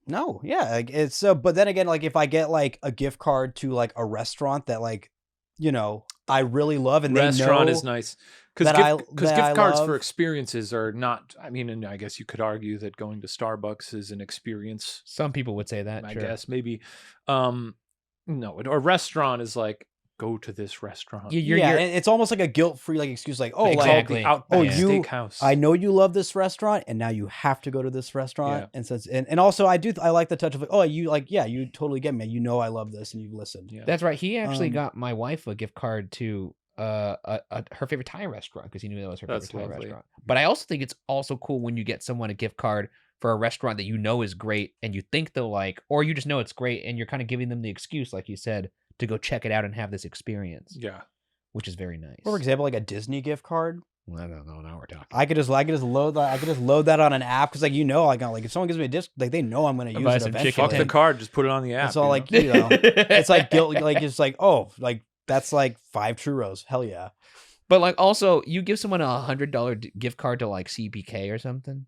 no, yeah, like, it's so. But then again, like, if I get like a gift card to like a restaurant that like, you know, I really love, and Restaurant they know is nice because that gift I cards love. for experiences are not. I mean, and I guess you could argue that going to Starbucks is an experience. Some people would say that. I sure. guess maybe. No, a restaurant is like, go to this restaurant. You're, and it's almost like a guilt-free like excuse, like, oh, Exactly. like, Outback oh, you- Steakhouse. I know you love this restaurant, and now you have to go to this restaurant. And since and also I like the touch of like, oh, you like, yeah, you totally get me. You know I love this, and you've listened. Yeah. That's right. He actually Um, got my wife a gift card to her favorite Thai restaurant because he knew that was her That's favorite Thai lovely. restaurant. But I also think it's also cool when you get someone a gift card for a restaurant that you know is great and you think they'll like, or you just know it's great and you're kind of giving them the excuse, like you said, to go check it out and have this experience, Yeah. which is very nice. For example, like a Disney gift card. Well, I don't know. Now we're talking. I could just load that on an app because like, you know, like if someone gives me a disc, like they know I'm gonna use buy it some eventually. chicken Fuck the Thank- card. Just put it on the app. It's all you like, know? you know, it's like guilt. Like it's like, oh, like that's like 5 churros. Hell yeah. But like also, you give someone $100 gift card to like CPK or something,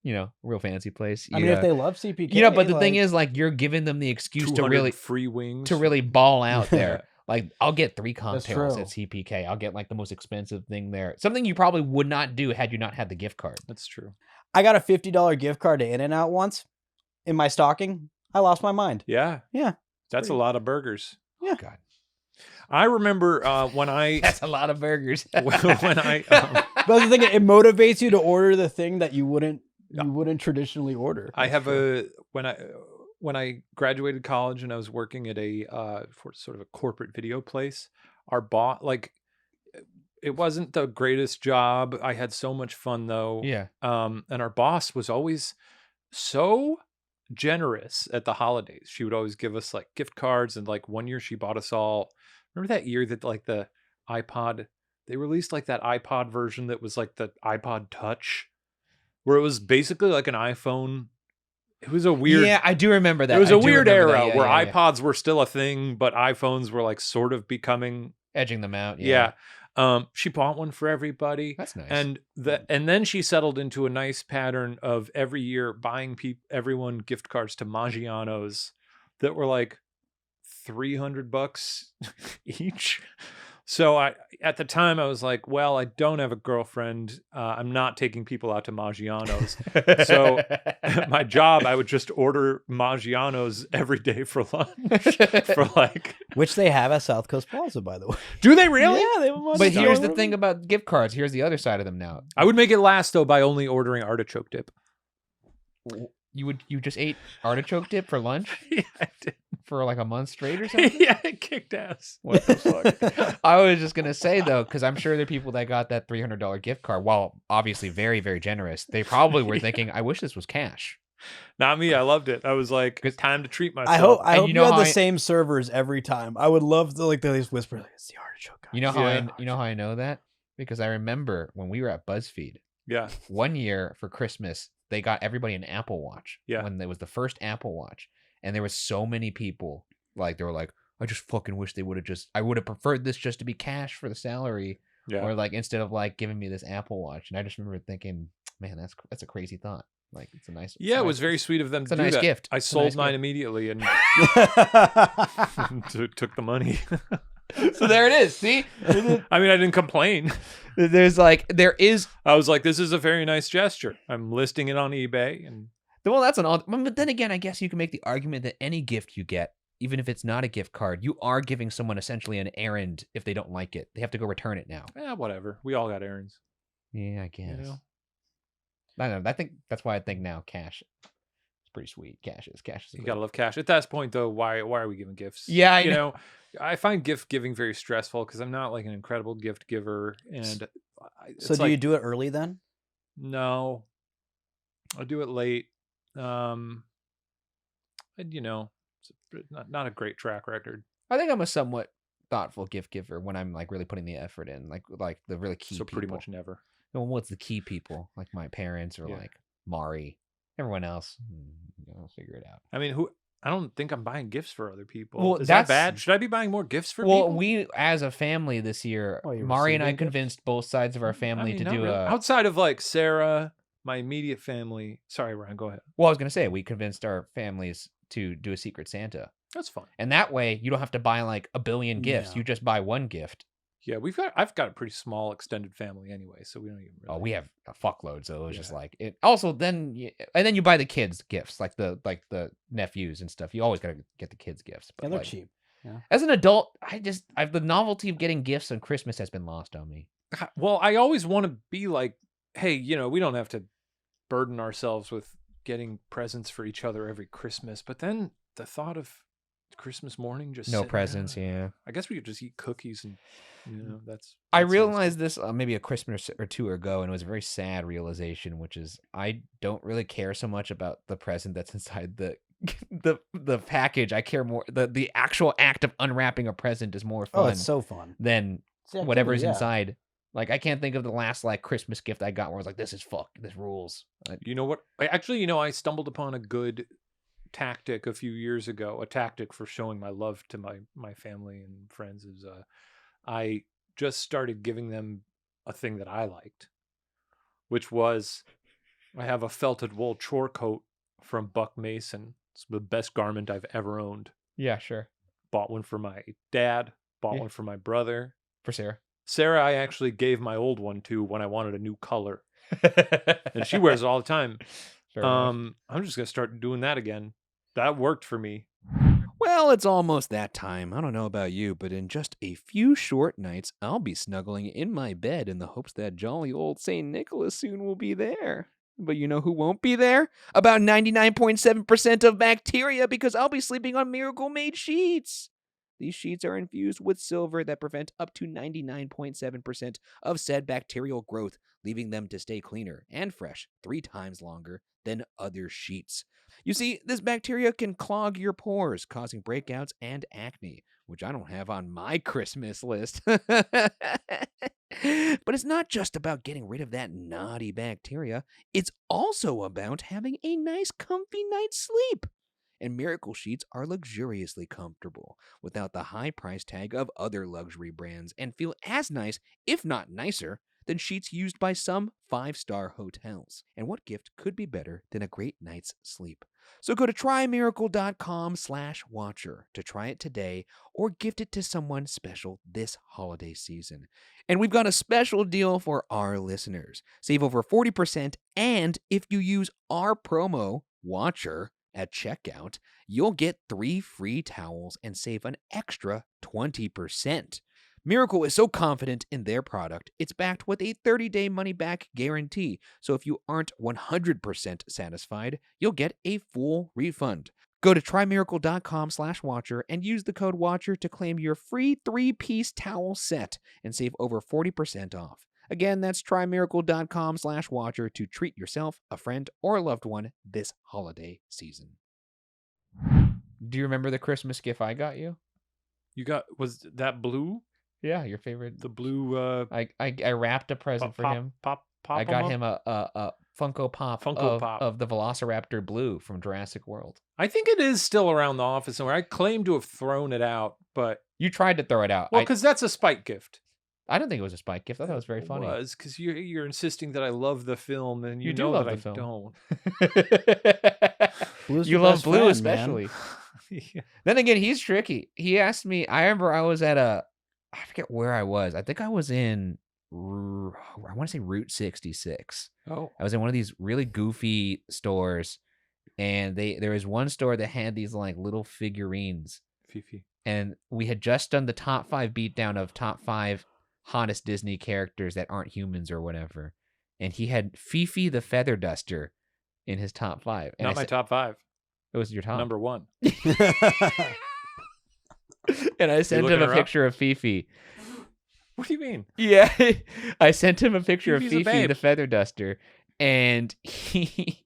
you know, real fancy place. I mean, if they love CPK, you know, but the thing like- is, like, you're giving them the excuse to 200 really free wings. ball out there. Like, I'll get 3 cocktails true. at CPK. I'll get like the most expensive thing there. Something you probably would not do had you not had the gift card. That's true. I got a $50 gift card to In-N-Out once in my stocking. I lost my mind. Yeah. Yeah. That's a lot of burgers. Yeah. God, I remember when I that's a lot of burgers. when I But the thing, it motivates you to order the thing that you wouldn't traditionally order. I have when I graduated college and I was working at a for sort of a corporate video place, our boss, like, it wasn't the greatest job. I had so much fun though. Yeah. And our boss was always so generous at the holidays. She would always give us like gift cards, and like one year she bought us all. Remember that year that like the iPod, they released like that iPod version that was like the iPod Touch, where it was basically like an iPhone. It was a weird. Yeah, I do remember that. It was I a do weird remember era that. Yeah, where yeah, yeah. iPods were still a thing, but iPhones were like sort of becoming. Edging them out. Yeah. She bought one for everybody. That's nice. And then she settled into a nice pattern of every year buying everyone gift cards to Maggiano's that were like $300 each. So at the time I was like, well, I don't have a girlfriend. I'm not taking people out to Maggiano's. So my job, I would just order Maggiano's every day for lunch for like. Which they have at South Coast Plaza, by the way. Do they really? Yeah, they have a But here's the Maggiano's. thing about gift cards. Here's the other side of them now. I would make it last though by only ordering artichoke dip. You just ate artichoke dip for lunch Yeah, I did. for like a month straight or something? Yeah, it kicked ass. What the fuck? I was just gonna say though, because I'm sure there are people that got that $300 gift card, while obviously very, very generous. They probably were thinking, "I wish this was cash." Not me. I loved it. I was like, it's time to treat myself. I hope you you, know had how the I- same servers every time. I would love to like they just whisper like it's the artichoke guy. You know how Yeah. you know how I know that? Because I remember when we were at BuzzFeed Yeah. one year for Christmas, they got everybody an Apple Watch. Yeah. When it was the first Apple Watch, and there was so many people like they were like, "I just fucking wish they would have I would have preferred this just to be cash for the salary." Yeah. Or like instead of like giving me this Apple Watch. And I just remember thinking, man, that's a crazy thought. Like it's a nice. Yeah, it was very sweet of them It's to a do nice that. gift. I It's a sold nice mine gift. immediately and took the money. So there it is. See, I mean, I didn't complain. there is. I was like, this is a very nice gesture. I'm listing it on eBay. And Well, that's an odd. But then again, I guess you can make the argument that any gift you get, even if it's not a gift card, you are giving someone essentially an errand. If they don't like it, they have to go return it now. whatever. We all got errands. Yeah, I guess. You know? I don't know. I think that's why I think now cash is pretty sweet. Cash is You good. gotta love cash. At that point, though, why are we giving gifts? Yeah, I you know. know, I find gift giving very stressful because I'm not like an incredible gift giver, and So do you do it early then? No, I do it late. And you know, it's not a great track record. I think I'm a somewhat thoughtful gift giver when I'm like really putting the effort in, like the really key. So pretty people. much never. Well, what's the key people? Like my parents or Yeah. like Mari. Everyone else, I'll figure it out. I mean, I don't think I'm buying gifts for other people. Well, Is that that's- bad? Should I be buying more gifts for Well, people? we as a family this year, Oh, you're Mari and I receiving gifts? convinced both sides of our family I mean, to not do really. a. outside of like Sarah, my immediate family. Sorry, Ryan, go ahead. Well, I was gonna say we convinced our families to do a Secret Santa, That's fine. and that way you don't have to buy like a billion gifts. Yeah. You just buy one gift. Yeah, I've got a pretty small extended family anyway, so we don't even really. Oh, we have a fuckload, so it was just Yeah. like it. Also, then you buy the kids gifts, like the nephews and stuff. You always gotta get the kids gifts. But Yeah, they're like, cheap. as an adult, the novelty of getting gifts on Christmas has been lost on me. Well, I always want to be like, hey, you know, we don't have to burden ourselves with getting presents for each other every Christmas. But then the thought of Christmas morning just No sitting presents, down, yeah. I guess we could just eat cookies and that's. I that's nice. realized this maybe a Christmas or two ago, and it was a very sad realization, which is I don't really care so much about the present that's inside the package. I care more the actual act of unwrapping a present is more Oh, fun it's so fun. than It's the whatever's activity, yeah. inside. Like I can't think of the last like Christmas gift I got where I was like, this rules. You know what? I stumbled upon a good tactic a few years ago. A tactic for showing my love to my family and friends is I just started giving them a thing that I liked, which was I have a felted wool chore coat from Buck Mason. It's the best garment I've ever owned. Yeah, sure. Bought one for my dad. Bought Yeah. one for my brother. For Sarah. Sarah, I actually gave my old one to when I wanted a new color, and she wears it all the time. Fair enough. I'm just gonna start doing that again. That worked for me. Well, it's almost that time. I don't know about you, but in just a few short nights, I'll be snuggling in my bed in the hopes that jolly old St. Nicholas soon will be there. But you know who won't be there? About 99.7% of bacteria, because I'll be sleeping on Miracle Made sheets. These sheets are infused with silver that prevent up to 99.7% of said bacterial growth, leaving them to stay cleaner and fresh 3 times longer than other sheets. You see, this bacteria can clog your pores, causing breakouts and acne, which I don't have on my Christmas list. But it's not just about getting rid of that naughty bacteria. It's also about having a nice, comfy night's sleep. And Miracle Sheets are luxuriously comfortable without the high price tag of other luxury brands and feel as nice, if not nicer, than sheets used by some 5-star hotels. And what gift could be better than a great night's sleep? So go to trymiracle.com/watcher to try it today or gift it to someone special this holiday season. And we've got a special deal for our listeners. Save over 40%, and if you use our promo, Watcher, at checkout, you'll get 3 free towels and save an extra 20%. Miracle is so confident in their product, it's backed with a 30-day money-back guarantee. So if you aren't 100% satisfied, you'll get a full refund. Go to trymiracle.com/watcher and use the code WATCHER to claim your free 3-piece towel set and save over 40% off. Again, that's trymiracle.com/watcher to treat yourself, a friend, or a loved one this holiday season. Do you remember the Christmas gift I got you? Was that blue? Yeah, your favorite. The blue. I wrapped a present for him. I got him a Funko Pop of the Velociraptor Blue from Jurassic World. I think it is still around the office somewhere. I claim to have thrown it out, but You tried to throw it out. well, because that's a spike gift. I don't think it was a spike gift. I thought it was very funny. It was because you're insisting that I love the film, and you do know love that the I film. don't. Blue's You your love best Blue friend, especially. man. Yeah. Then again, he's tricky. He asked me. I remember I was at I forget where I was. I think I was in. I want to say Route 66. Oh, I was in one of these really goofy stores, and there was one store that had these like little figurines, Fifi. and we had just done the top 5 beatdown of top 5 hottest Disney characters that aren't humans or whatever, and he had Fifi the Feather Duster in his top 5. And Not my top 5. It was your top Number 1. And I sent him looking a her up? picture of Fifi. What do you mean? Yeah, I sent him a picture Fifi's of a Fifi babe. the Feather Duster, and he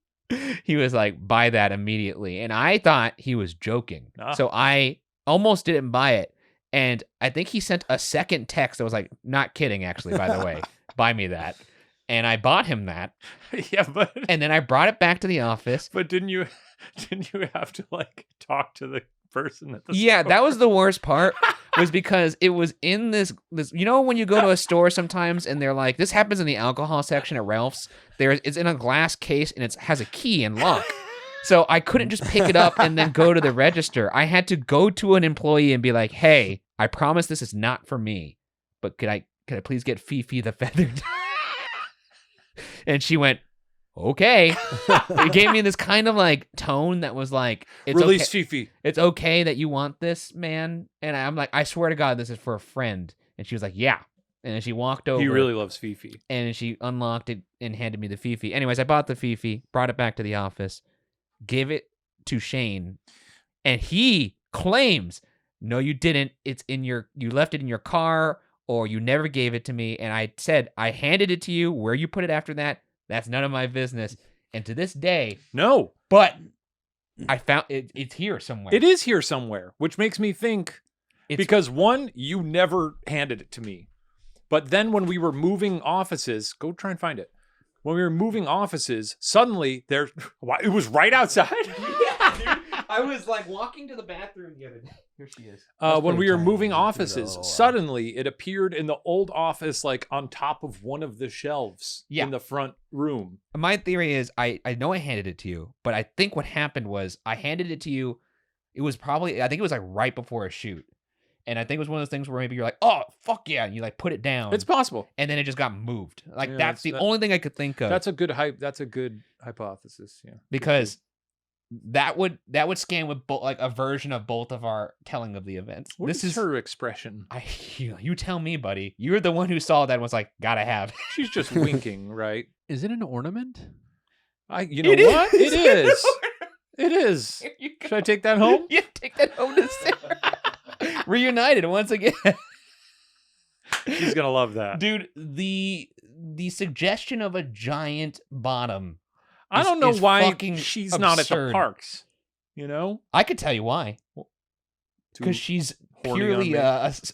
was like, "Buy that immediately." And I thought he was joking, Ah. so I almost didn't buy it. And I think he sent a second text that was like, "Not kidding, actually. By the way, buy me that." And I bought him that, Yeah, but and then I brought it back to the office. didn't you have to like talk to the person at the Yeah, store? that was the worst part. Was because it was in this you know when you go to a store sometimes and they're like, this happens in the alcohol section at Ralph's, it's in a glass case and it has a key and lock, so I couldn't just pick it up and then go to the register. I had to go to an employee and be like, hey, I promise this is not for me, but could I please get Fifi the Feathered? And she went, okay. It gave me this kind of like tone that was like, it's Release okay. Fifi. It's okay that you want this, man. And I'm like, I swear to God, this is for a friend. And she was like, yeah. And then she walked over. He really loves Fifi. And she unlocked it and handed me the Fifi. Anyways, I bought the Fifi, brought it back to the office, gave it to Shane, and he claims, no, you didn't. You left it in your car, or you never gave it to me. And I said, I handed it to you. Where you put it after that, that's none of my business. And to this day, No, but I found it's here somewhere. it is here somewhere, which makes me think because one, you never handed it to me. But then when we were moving offices, go try and find it. When we were moving offices, suddenly it was right outside. Yeah, dude. I was like walking to the bathroom the other day. Here she is. When pretty we were tiny, moving too, offices, though. suddenly it appeared in the old office, like on top of one of the shelves in the front room. My theory is I know I handed it to you, but I think what happened was I handed it to you. It was probably, I think it was like right before a shoot. And I think it was one of those things where maybe you're like, oh, fuck yeah. And you like put it down. It's possible. And then it just got moved. Like Yeah, that's the only thing I could think of. That's a good hypothesis. Yeah. Because that would scan with like a version of both of our telling of the events. What this is her expression? You tell me, buddy. You're the one who saw that and was like, gotta have. She's just winking, right? Is it an ornament? You know It is what? It an is. It is. Here you Should go. I take that home? Yeah, take that home to Sarah. Reunited once again. She's gonna love that. Dude, the suggestion of a giant bottom. I is- don't know is why fucking she's not at the absurd. parks. You know, I could tell you why. Too Because she's horny on purely me.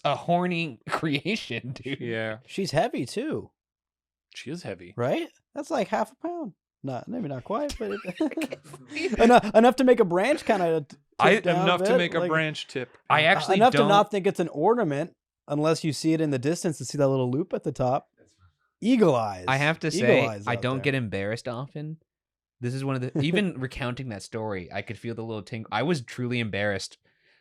a horny creation, dude. Yeah, She's heavy too, she is heavy. right? That's like half a pound. Not maybe not quite, but enough to make a branch kind of. Enough to make a branch tip. I actually enough don't. to not think it's an ornament unless you see it in the distance and see that little loop at the top. Eagle eyes. I have to Eagle say, eyes I out don't there. get embarrassed often. This is one of the even recounting that story, I could feel the little tingle. I was truly embarrassed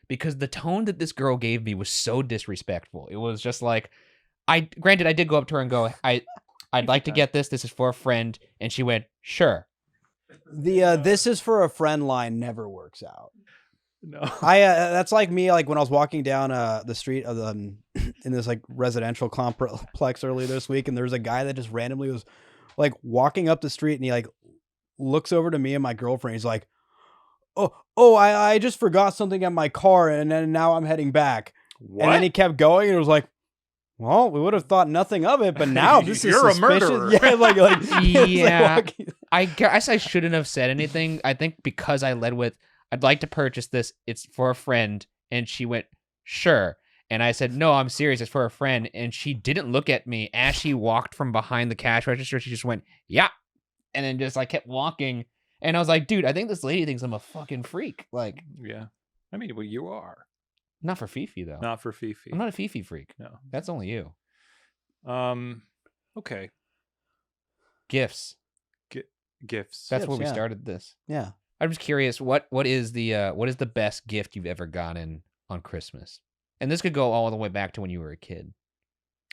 because the tone that this girl gave me was so disrespectful. It was just like, granted, I did go up to her and go, I'd like to get this. This is for a friend, and she went, sure. The this is for a friend line never works out. No. That's like me, like when I was walking down the street of in this like residential complex earlier this week, and there was a guy that just randomly was like walking up the street, and he like looks over to me and my girlfriend. He's like, oh, I just forgot something in my car, and then now I'm heading back. What? And then he kept going, and it was like, well, we would have thought nothing of it, but now this is You're a suspicious. murderer. Yeah, like Yeah. walking- I guess I shouldn't have said anything. I think because I led with, I'd like to purchase this. It's for a friend. And she went, sure. And I said, no, I'm serious. It's for a friend. And she didn't look at me as she walked from behind the cash register. She just went, yeah. And then just like kept walking. And I was like, dude, I think this lady thinks I'm a fucking freak. Like, Yeah. I mean, well, you are. not for Fifi, though. Not for Fifi. I'm not a Fifi freak. No. That's only you. Okay. Gifts. Gifts. That's Gifts, where we yeah. started this. yeah. I'm just curious, what is the best gift you've ever gotten on Christmas? And this could go all the way back to when you were a kid.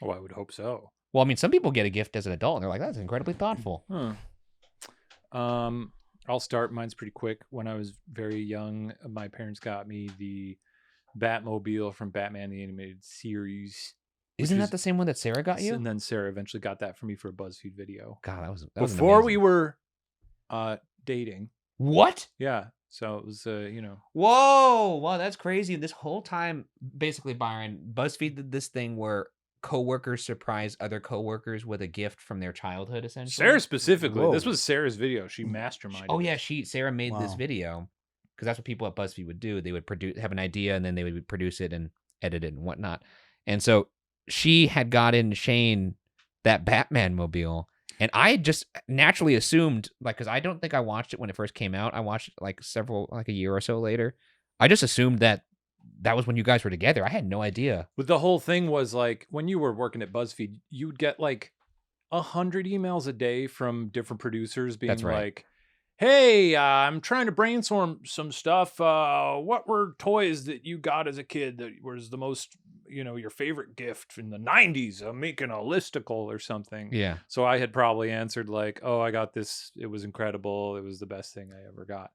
Oh, I would hope so. Well, I mean, some people get a gift as an adult and they're like, that's incredibly thoughtful. I'll start. Mine's pretty quick. When I was very young, my parents got me the Batmobile from Batman the Animated Series. Isn't is- that the same one that Sarah got you? And then Sarah eventually got that for me for a BuzzFeed video. God, that was Before we amazing. were dating. What? Yeah. So it was, Whoa! Wow, that's crazy. This whole time, basically, Byron, BuzzFeed did this thing where coworkers surprise other coworkers with a gift from their childhood, essentially. Sarah specifically. Whoa. This was Sarah's video. She masterminded. Oh it. yeah, Sarah made this Wow. video because that's what people at BuzzFeed would do. They would have an idea and then they would produce it and edit it and whatnot. And so she had gotten Shane that Batman mobile, and I just naturally assumed, like, because I don't think I watched it when it first came out. I watched it like a year or so later. I just assumed that was when you guys were together. I had no idea. But the whole thing was like when you were working at BuzzFeed, you would get like 100 emails a day from different producers being That's right. like, hey, I'm trying to brainstorm some stuff. What were toys that you got as a kid that was the most, your favorite gift in the 90s? I'm making a listicle or something. Yeah. So I had probably answered like, oh, I got this. It was incredible. It was the best thing I ever got.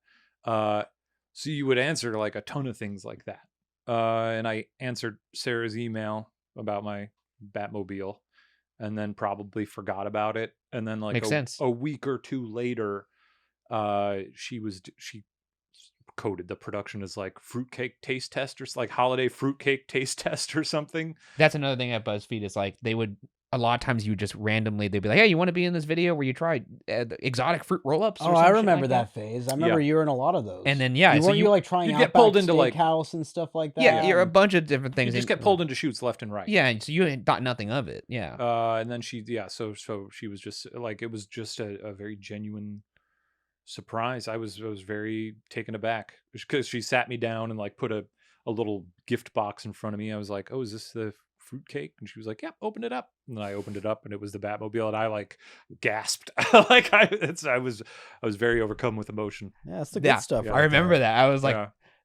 So you would answer like a ton of things like that. And I answered Sarah's email about my Batmobile and then probably forgot about it. And then like Makes sense. a week or two later, she coded the production as like fruitcake taste test or like holiday fruitcake taste test or something. That's another thing at BuzzFeed is like they would a lot of times you just randomly they'd be like, hey, you want to be in this video where you try exotic fruit roll-ups? Oh, I remember that phase. I remember you were in a lot of those. And then yeah, weren't you like trying you'd out get pulled back into, like- Steakhouse and stuff like that? yeah, you're a bunch of different things. You just get pulled into shoots left and right. Yeah, so you thought nothing of it. Yeah. And then so she was just like, it was just a very genuine surprise. I was very taken aback because she sat me down and like put a little gift box in front of me. I was like, oh, is this the fruitcake? And she was like, yep, open it up. And then I opened it up and it was the Batmobile and I like gasped. Like I was very overcome with emotion. Yeah, that's the good stuff. Yeah. I remember that. I was like,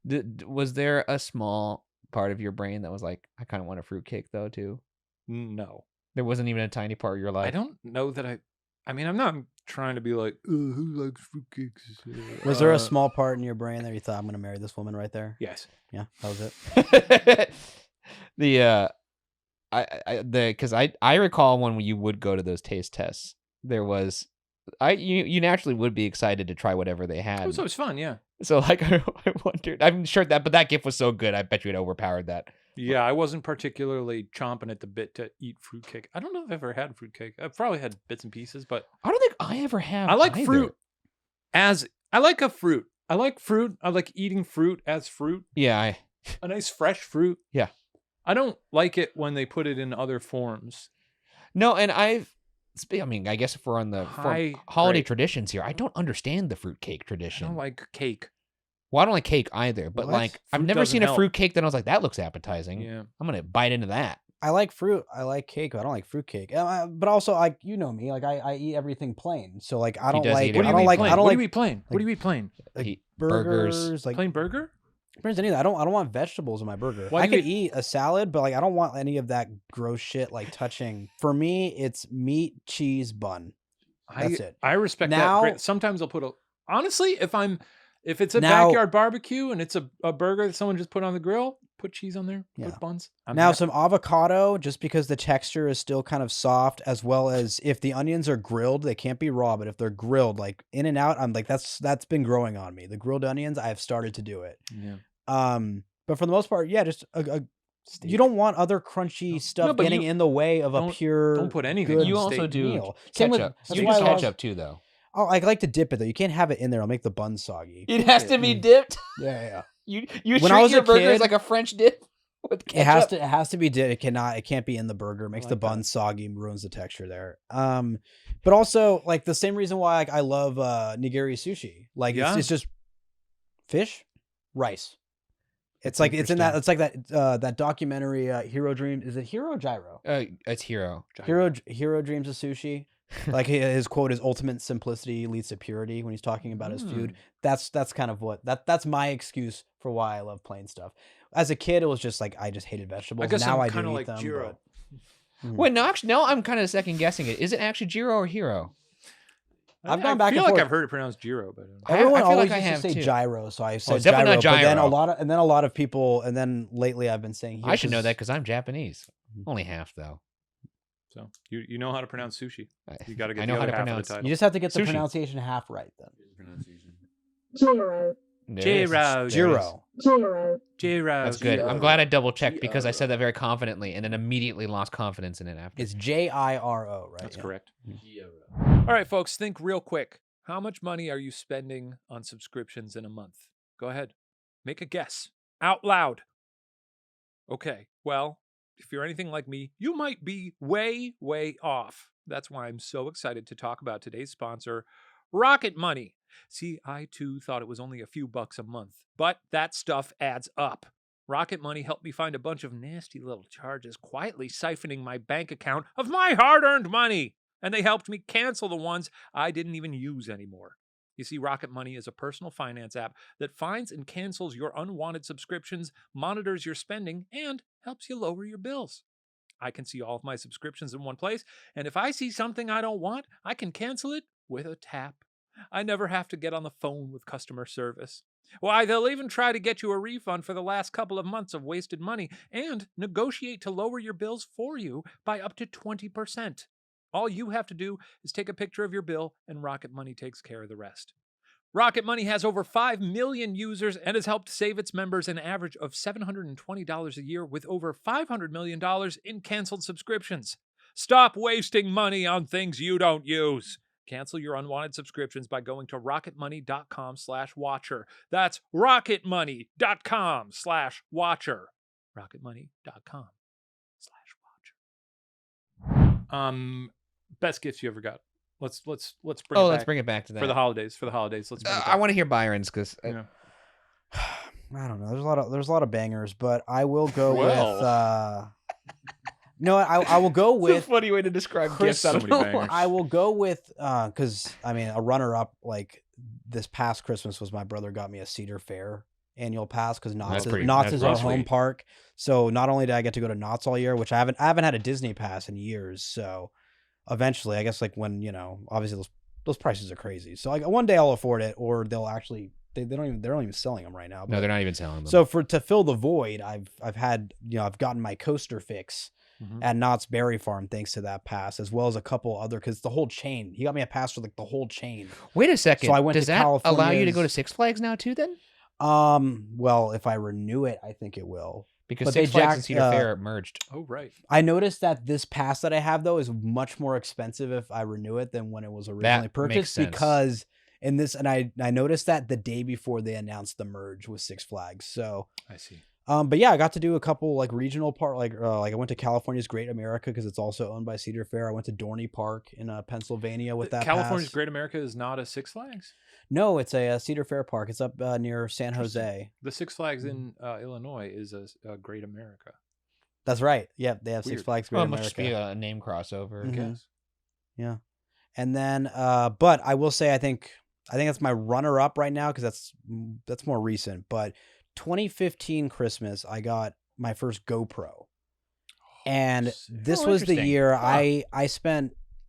Yeah. was there a small part of your brain that was like, I kind of want a fruitcake though too? No, There wasn't even a tiny part where you're like, I don't know that I mean, I'm not trying to be like, who likes fruitcakes? Was there a small part in your brain that you thought, I'm going to marry this woman right there? Yes. Yeah, that was it. because I recall when you would go to those taste tests, there was You naturally would be excited to try whatever they It had. was always fun, yeah. So like I wondered. I'm sure that gift was so good. I bet you it overpowered that. Yeah, I wasn't particularly chomping at the bit to eat fruitcake. I don't know if I've ever had fruitcake. I've probably had bits and pieces, but I don't think I ever have. I like either. fruit I like a fruit. I like fruit. I like eating fruit as fruit. Yeah, A nice fresh fruit. Yeah. I don't like it when they put it in other forms. no, and I mean, I guess if we're on the High holiday grade. traditions here, I don't understand the fruitcake I tradition. don't like cake. Well, I don't like cake either, but What? like I've Fruit never doesn't seen a help. fruit cake that I was like, that looks appetizing. Yeah. I'm gonna bite into that. I like fruit. I like cake. I don't like fruit cake. But also, like you know me, like I eat everything plain. So like I don't does like. eat I don't like. plain? I don't What like do you eat plain? What do you eat plain? like Eat burgers. Like Plain burger? burgers, anything. I don't want vegetables in my burger. Why I do you could eat a salad, but like I don't want any of that gross shit like touching. For me, it's meat, cheese, bun. That's it. I respect Now- that. Sometimes I'll put honestly, if it's a Now- backyard barbecue and it's a burger that someone just put on the grill, put cheese on there, Yeah. put buns. I'm Now happy. some avocado, just because the texture is still kind of soft, as well as if the onions are grilled, they can't be raw, but if they're grilled, like in and out, I'm like that's been growing on me. The grilled onions, I've started to do it. Yeah. But for the most part, yeah, just you don't want other crunchy stuff but getting you- in the way of a don't- pure. don't put anything good on You the also steak. do meal. Same with- ketchup. that's You why use I love- ketchup too, though. Oh, I like to dip it though. You can't have it in there; it'll make the bun soggy. It has to be dipped. Yeah. You When I was a burgers kid- like a French dip with ketchup. It has to be dipped. It can't be in the burger. It makes the like bun that. soggy, ruins the texture there. But also like the same reason why I love nigiri sushi. Like Yeah. it's just fish, rice. It's like it's in that. It's like that documentary Hero Dream. Is it Hero or Gyro? It's Hero. Hero dreams of sushi. Like his quote is ultimate simplicity leads to purity when he's talking about his food. That's kind of what that's my excuse for why I love plain stuff. As a kid, it was just like I just hated vegetables. I guess now I'm I do kind of eat like them. Jiro. Wait, no, actually, no. I'm kind of second guessing it. Is it actually Jiro or Hero? I've gone back I feel and like forth. I've heard it pronounced Giro, but Everyone I feel always like I used have to say too. gyro, so I said it's definitely not But then gyro. a lot of people, and then lately I've been saying. I should know that because I'm Japanese. Mhm. Only half though. so you know how to pronounce sushi. You got to get I the know how other to half pronounce. of the You title. just have to get the Sushi. pronunciation half right then. There it is. Jiro. Gyro. Jiro. That's good. I'm glad I double checked because I said that very confidently and then immediately lost confidence in it after. It's Jiro, right? That's Yeah. correct. All right, folks, think real quick. How much money are you spending on subscriptions in a month? Go ahead. Make a guess. Out loud. Okay, well, if you're anything like me, you might be way, way off. That's why I'm so excited to talk about today's sponsor, Rocket Money. See, I too thought it was only a few bucks a month, but that stuff adds up. Rocket Money helped me find a bunch of nasty little charges quietly siphoning my bank account of my hard-earned money. And they helped me cancel the ones I didn't even use anymore. You see, Rocket Money is a personal finance app that finds and cancels your unwanted subscriptions, monitors your spending, and helps you lower your bills. I can see all of my subscriptions in one place, and if I see something I don't want, I can cancel it with a tap. I never have to get on the phone with customer service. Why, they'll even try to get you a refund for the last couple of months of wasted money and negotiate to lower your bills for you by up to 20%. All you have to do is take a picture of your bill, and Rocket Money takes care of the rest. Rocket Money has over 5 million users and has helped save its members an average of $720 a year with over $500 million in canceled subscriptions. Stop wasting money on things you don't use. Cancel your unwanted subscriptions by going to rocketmoney.com/watcher. That's rocketmoney.com/watcher. rocketmoney.com/watcher. Best gifts you ever got. Let's bring it back. Let's bring it back to that. for the holidays. Let's bring it back. I want to hear Byron's because Yeah. I don't know. There's a lot of bangers, but I will go Well. No, I will go with funny way to describe Chris- gifts. I don't so know many why. bangers. I will go with because I mean a runner up like this past Christmas was my brother got me a Cedar Fair annual pass because Knott's pretty- Knott's that's is our pretty home sweet. park. So not only did I get to go to Knott's all year, which I haven't had a Disney pass in years. So eventually, I guess like when obviously those prices are crazy. So like one day I'll afford it, or they'll actually they're not even selling them right now. No, but- they're not even selling them. So to fill the void, I've had I've gotten my coaster fix at Knott's Berry Farm thanks to that pass, as well as a couple other, because the whole chain. He got me a pass for like the whole chain. Wait a second. So I went Does to that allow you to go to California's- Six Flags now too? Then Well, if I renew it, I think it will. because But Six they Flags and jacked, Cedar Fair merged. Oh, right. I noticed that this pass that I have though is much more expensive if I renew it than when it was originally makes purchased, sense. because in this, and I noticed that the day before they announced the merge with Six Flags. So I see. but yeah, I got to do a couple like regional park, like I went to California's Great America because it's also owned by Cedar Fair. I went to Dorney Park in Pennsylvania with that. California's pass. Great America is not a Six Flags. No, it's a Cedar Fair Park. It's up near San Jose. The Six Flags in Mm-hmm. Illinois is a Great America. That's right. Yep, they have Six Weird. Flags Great Well, it must just America. be a name crossover. Mhm. Guess. Yeah, and then but I will say I think that's my runner up right now because that's more recent. But 2015 Christmas, I got my first GoPro, and sick. this Oh, was the interesting. year Huh.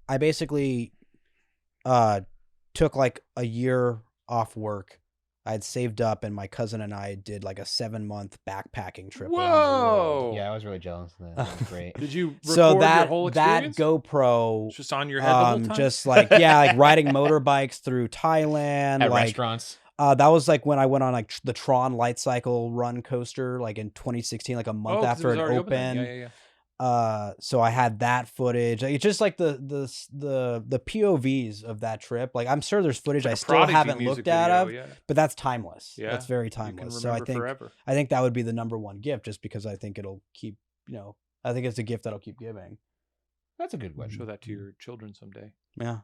I basically took like a year off work. I had saved up, and my cousin and I did like a 7-month backpacking trip. around the world. Whoa! Yeah, I was really jealous of that. That was great. Did you record So your that whole that experience? GoPro, It's just on your head the whole time? just like like riding motorbikes through Thailand, At like restaurants. that was like when I went on like the Tron Light Cycle run coaster, like in 2016, like a month 'cause after was it already opened. open then. Yeah. So I had that footage. Like, it's just like the POVs of that trip. Like I'm sure there's footage I Like a still Prodigy haven't music looked at video, of, yeah. but that's timeless. Yeah, That's very You can timeless. remember So I think forever. that would be the number one gift, just because I think it'll keep. I think it's a gift that'll keep giving. That's a good one. Show that to your children someday. Yeah,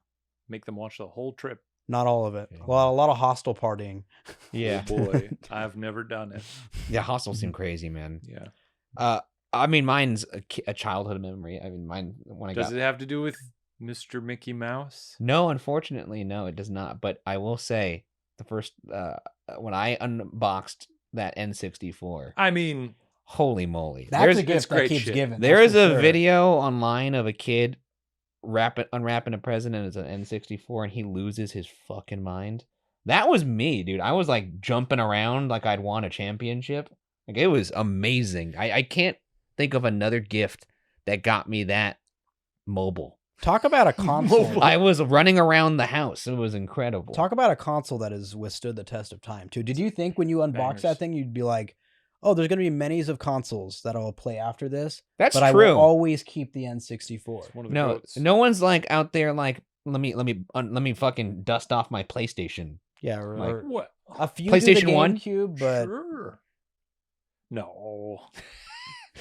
Make them watch the whole trip. not all of it. Yeah. Well, a lot of hostile partying. Yeah. Oh boy, I've never done it. Yeah, hostels seem crazy, man. Yeah. I mean, mine's a childhood memory. I mean, mine when I Does got. it have to do with Mr. Mickey Mouse? No, unfortunately, no, it does not. But I will say, the first when I unboxed that N64, I mean, holy moly! That's There's a gift that great keeps shit. giving. there that's is for a sure. video online of a kid unwrapping a present, and it's an N64, and he loses his fucking mind. That was me, dude. I was like jumping around like I'd won a championship. Like it was amazing. I can't think of another gift that got me that mobile. Talk about a console. I was running around the house. It was incredible. Talk about a console that has withstood the test of time too. Did you think when you unboxed Bangers. that thing, you'd be like, "Oh, there's going to be many of consoles that I'll play after this"? That's but true. I will always keep the N64. it's one of the No, goats. no one's like out there like let me fucking dust off my PlayStation. Yeah, Like, or What? a few do the PlayStation 1? GameCube, but Sure. No.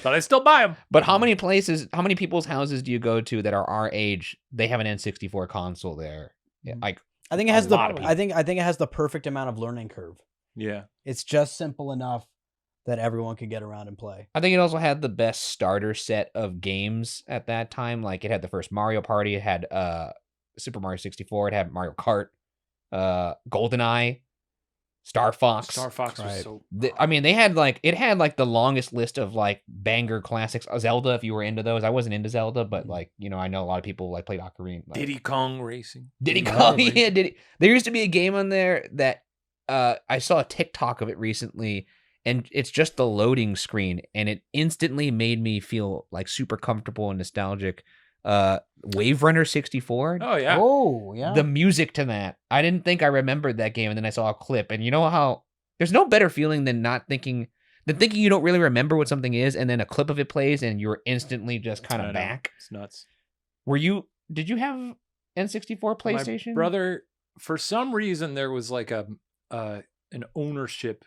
But I still buy them. But how many people's houses do you go to that are our age? They have an N64 console there. Yeah, like I think it A has the lot of I think it has the perfect amount of learning curve. Yeah. It's just simple enough that everyone can get around and play. I think it also had the best starter set of games at that time. Like it had the first Mario Party, it had Super Mario 64, it had Mario Kart, GoldenEye, Star Fox. Star Fox was Right. so. I mean, they had like the longest list of like banger classics. Zelda, if you were into those. I wasn't into Zelda, but like I know a lot of people like played Ocarina. Like, Diddy Kong Racing. Diddy Kong Kong, Racing. yeah, Diddy. There used to be a game on there that I saw a TikTok of it recently, and it's just the loading screen, and it instantly made me feel like super comfortable and nostalgic. Wave Runner 64. Oh yeah. Oh, yeah. The music to that, I didn't think I remembered that game, and then I saw a clip, and you know how there's no better feeling than thinking you don't really remember what something is, and then a clip of it plays, and you're instantly just kind I of know. back. It's nuts. Did you have N64 PlayStation? My brother, for some reason, there was like an ownership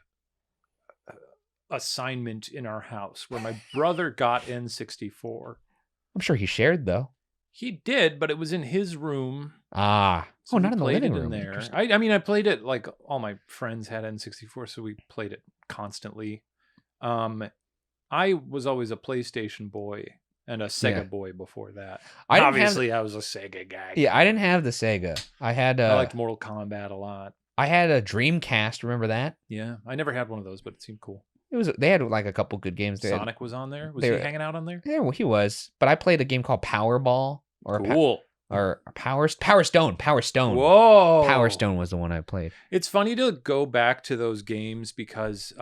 assignment in our house where my brother got N64. I'm sure he shared though. He did, but it was in his room. Ah. So Oh, we not in the played living it room. there. Interesting. I mean, I played it like all my friends had N64, so we played it constantly. I was always a PlayStation boy and a Sega Yeah. boy before that. I didn't have- Obviously, I was a Sega guy. Yeah, I didn't have the Sega. I had I liked Mortal Kombat a lot. I had a Dreamcast. Remember that? Yeah, I never had one of those, but it seemed cool. They had like a couple good games. They had- Sonic was on there. Was they he were- hanging out on there? Yeah, well, he was. But I played a game called Powerball Cool. or Power Stone. Power Stone. Whoa. Power Stone was the one I played. It's funny to go back to those games because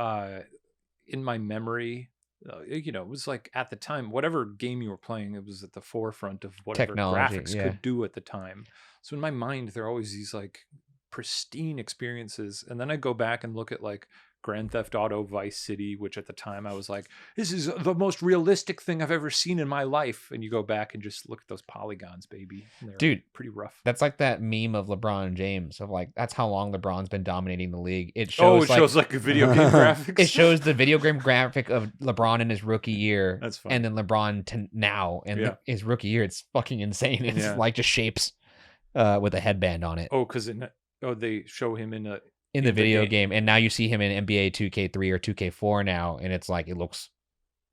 in my memory, it was like at the time, whatever game you were playing, it was at the forefront of whatever Technology, graphics yeah. could do at the time. So in my mind, there are always these like pristine experiences. And then I go back and look at like Grand Theft Auto Vice City, which at the time I was like, this is the most realistic thing I've ever seen in my life. And you go back and just look at those polygons, baby. And they're Dude, pretty rough. That's like that meme of LeBron James of like, that's how long LeBron's been dominating the league. It Oh, shows it shows like video game graphics. it shows the video game graphic of LeBron in his rookie year. That's fun. And then LeBron to now and Yeah. his rookie year. It's fucking insane. It's Yeah. like just shapes with a headband on it. Oh, because they show him in the video game. And now you see him in NBA 2K3 or 2K4 now. And it's like, it looks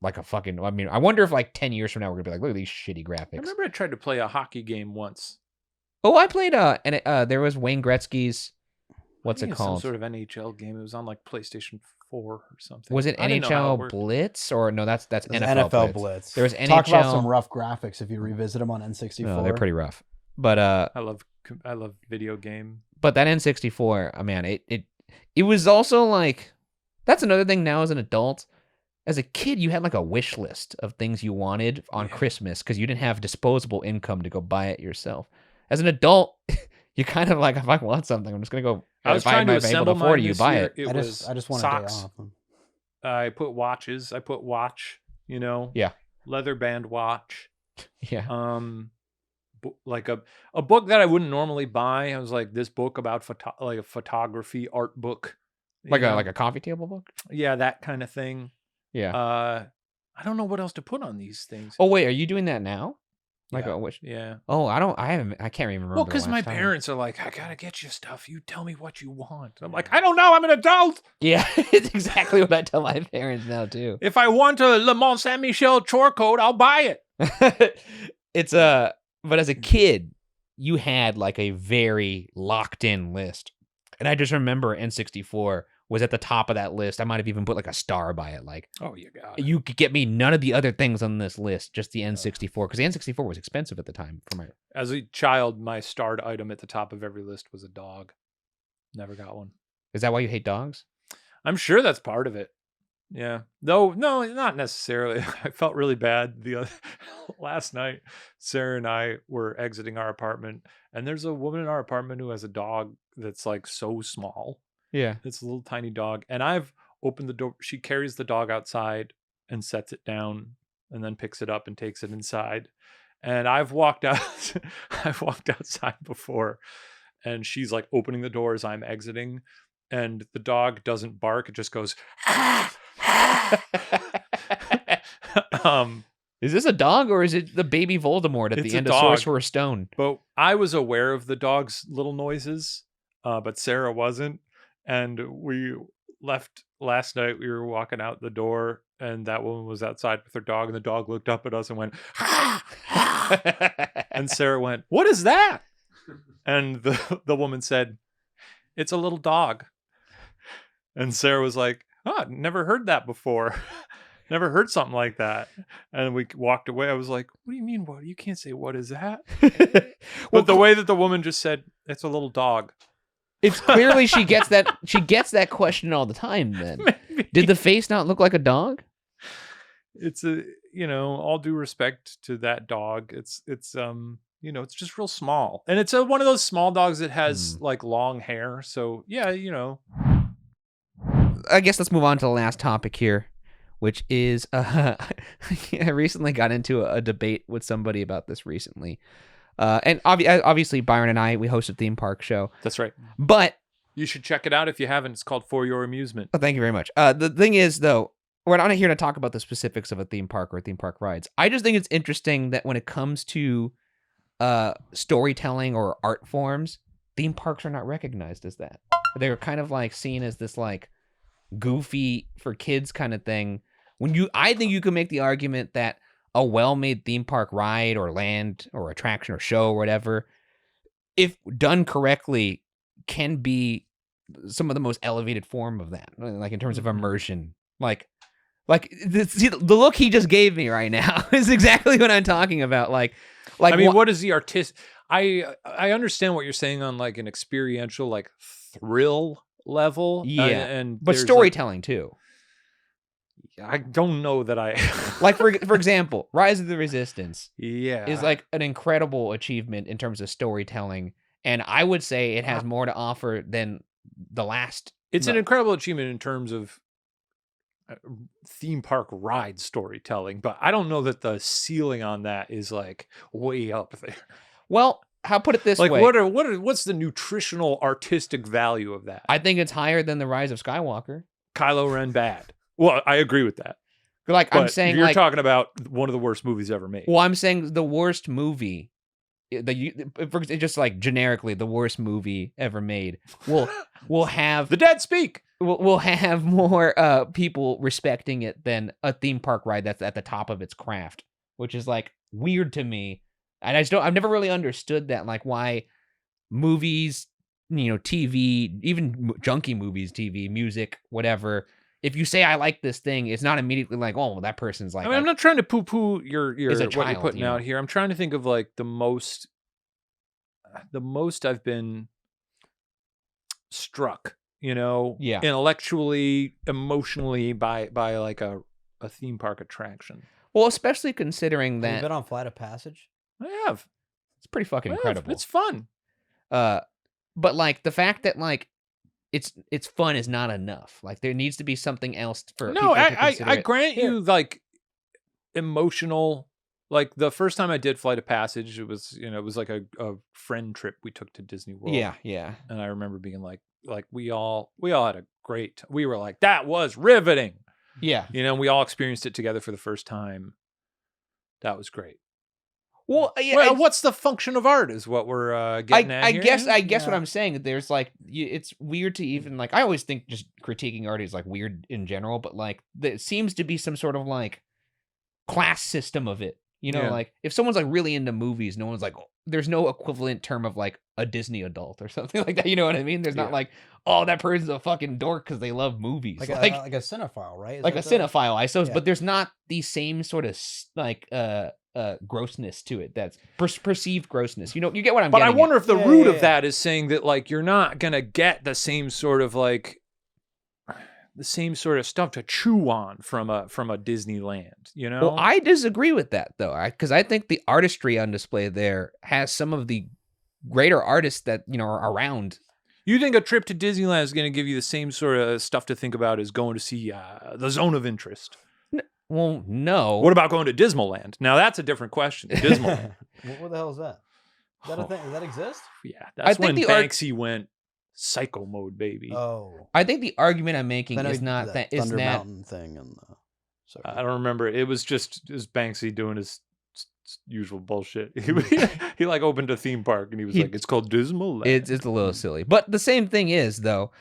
like a fucking, I mean, I wonder if like 10 years from now, we're gonna be like, look at these shitty graphics. I remember I tried to play a hockey game once. Oh, I played, there was Wayne Gretzky's, what's I it think it's called? Some sort of NHL game. It was on like PlayStation 4 or something. Was it I didn't know how it NHL worked. Blitz or no? That's It was NFL, Blitz. There was NHL. Talk about some rough graphics if you revisit them on N64. No, they're pretty rough. But I love video game. but that N64, man, it was also like, that's another thing now as an adult. As a kid, you had like a wish list of things you wanted on Christmas because you didn't have disposable income to go buy it yourself. As an adult, you kind of like, if I want something, I'm just gonna go. I was if trying to I'm able assemble afford mine it, you this buy year. it. I just want socks. a day off. I put watches. I put watch. Yeah. Leather band watch. Yeah. Like a book that I wouldn't normally buy. I was like, this book about like a photography art book. Like a coffee table book. Yeah, that kind of thing. Yeah. I don't know what else to put on these things. Oh wait, are you doing that now? Like yeah. a wish? Yeah. Oh, I can't even remember. Well, because my parents are like, I gotta get you stuff. You tell me what you want. I'm like, I don't know. I'm an adult. Yeah, it's exactly what I tell my parents now too. If I want a Le Mont Saint Michel chore coat, I'll buy it. It's but as a kid, you had like a very locked in list, and I just remember N64 was at the top of that list. I might have even put like a star by it. Like, oh, you got it. You could get me none of the other things on this list, just the N64, because the N64 was expensive at the time for my. As a child, my starred item at the top of every list was a dog. Never got one. Is that why you hate dogs? I'm sure that's part of it. Yeah. Though, no, not necessarily. I felt really bad last night. Sarah and I were exiting our apartment, and there's a woman in our apartment who has a dog that's like so small. Yeah. It's a little tiny dog. And I've opened the door. She carries the dog outside and sets it down and then picks it up and takes it inside. And I've walked outside before, and she's like opening the door as I'm exiting, and the dog doesn't bark. It just goes, Is this a dog or is it the baby Voldemort at It's the a end of dog. Sorcerer's Stone? But I was aware of the dog's little noises, but Sarah wasn't. And we left last night. We were walking out the door, and that woman was outside with her dog, and the dog looked up at us and went, and Sarah went, "What is that?" And the woman said, "It's a little dog." And Sarah was like, "Oh, never heard that before." Never heard something like that. And we walked away. I was like, what do you mean? What? You can't say, what is that? But the way that the woman just said, it's a little dog. It's clearly she gets that question all the time then. Maybe. Did the face not look like a dog? It's all due respect to that dog. It's it's just real small. And it's one of those small dogs that has like long hair. So yeah, I guess let's move on to the last topic here, which is I recently got into a debate with somebody about this recently. And obviously Byron and I, we host a theme park show. That's right. But you should check it out if you haven't. It's called For Your Amusement. thank you very much. The thing is, though, we're not here to talk about the specifics of a theme park or theme park rides. I just think it's interesting that when it comes to storytelling or art forms, theme parks are not recognized as that. They're kind of like seen as this like goofy for kids kind of thing. I think you can make the argument that a well-made theme park ride or land or attraction or show or whatever, if done correctly, can be some of the most elevated form of that, like in terms of immersion. Like the look he just gave me right now is exactly what I'm talking about. Like I mean, what is the artist? I understand what you're saying on like an experiential, like thrill level. Yeah, and but there's, storytelling too. I don't know that I Like for example, Rise of the Resistance yeah. is like an incredible achievement in terms of storytelling, and I would say it has more to offer than the last. It's an incredible achievement in terms of theme park ride storytelling, but I don't know that the ceiling on that is like way up there. Well, how put it this Like way? what's the nutritional artistic value of that? I think it's higher than the Rise of Skywalker. Kylo Ren bad. Well, I agree with that. Like But I'm saying, you're like talking about one of the worst movies ever made. well, I'm saying the worst movie, just like generically the worst movie ever made. Will have The Dead Speak. We'll have more people respecting it than a theme park ride that's at the top of its craft, which is like weird to me. And I've never really understood that, like why movies, TV, even junky movies, TV, music, whatever. If you say I like this thing, it's not immediately like, oh, well, that person's like. I mean, I'm not trying to poo-poo your a what you're child, putting out here. I'm trying to think of like the most I've been struck, Yeah. intellectually, emotionally by like a theme park attraction. Well, especially considering Have you that been on Flight of Passage? I have. it's pretty fucking incredible. It's fun. But like the fact that like it's fun is not enough. Like there needs to be something else for. No, people to consider I it. grant you like emotional. Like the first time I did Flight of Passage, it was like a friend trip we took to Disney World. Yeah. And I remember being like we all had a great. We were like, that was riveting. Yeah. We all experienced it together for the first time. That was great. Well, yeah. Well, what's the function of art is what we're getting at here. I guess what I'm saying, there's like, it's weird to even like, I always think just critiquing art is like weird in general, but like there seems to be some sort of like class system of it. Yeah. Like if someone's like really into movies, no one's like, there's no equivalent term of like a Disney adult or something like that. You know what I mean? There's not like, oh, that person's a fucking dork because they love movies. Like a cinephile, right? Is like a that the- cinephile, I suppose, Yeah. but there's not the same sort of like grossness to it. That's perceived grossness. You get what I'm But I getting wonder at. if the Yeah, root yeah, of yeah. that is saying that like you're not gonna get the same sort of stuff to chew on from a Disneyland. Well, I disagree with that though, because I think the artistry on display there has some of the greater artists that are around. You think a trip to Disneyland is going to give you the same sort of stuff to think about as going to see the Zone of Interest? Well, no. What about going to Dismaland? Now that's a different question. Dismaland. What the hell is that? Is that a thing? Does that exist? Yeah, I that's think when the Banksy went psycho mode, baby. Oh, I think the argument I'm making I know is he did not that is Thunder that Mountain thing and sorry. I don't remember. It was Banksy doing his usual bullshit. He like opened a theme park and he was like, "It's called Dismaland." it's a little silly. But the same thing is though,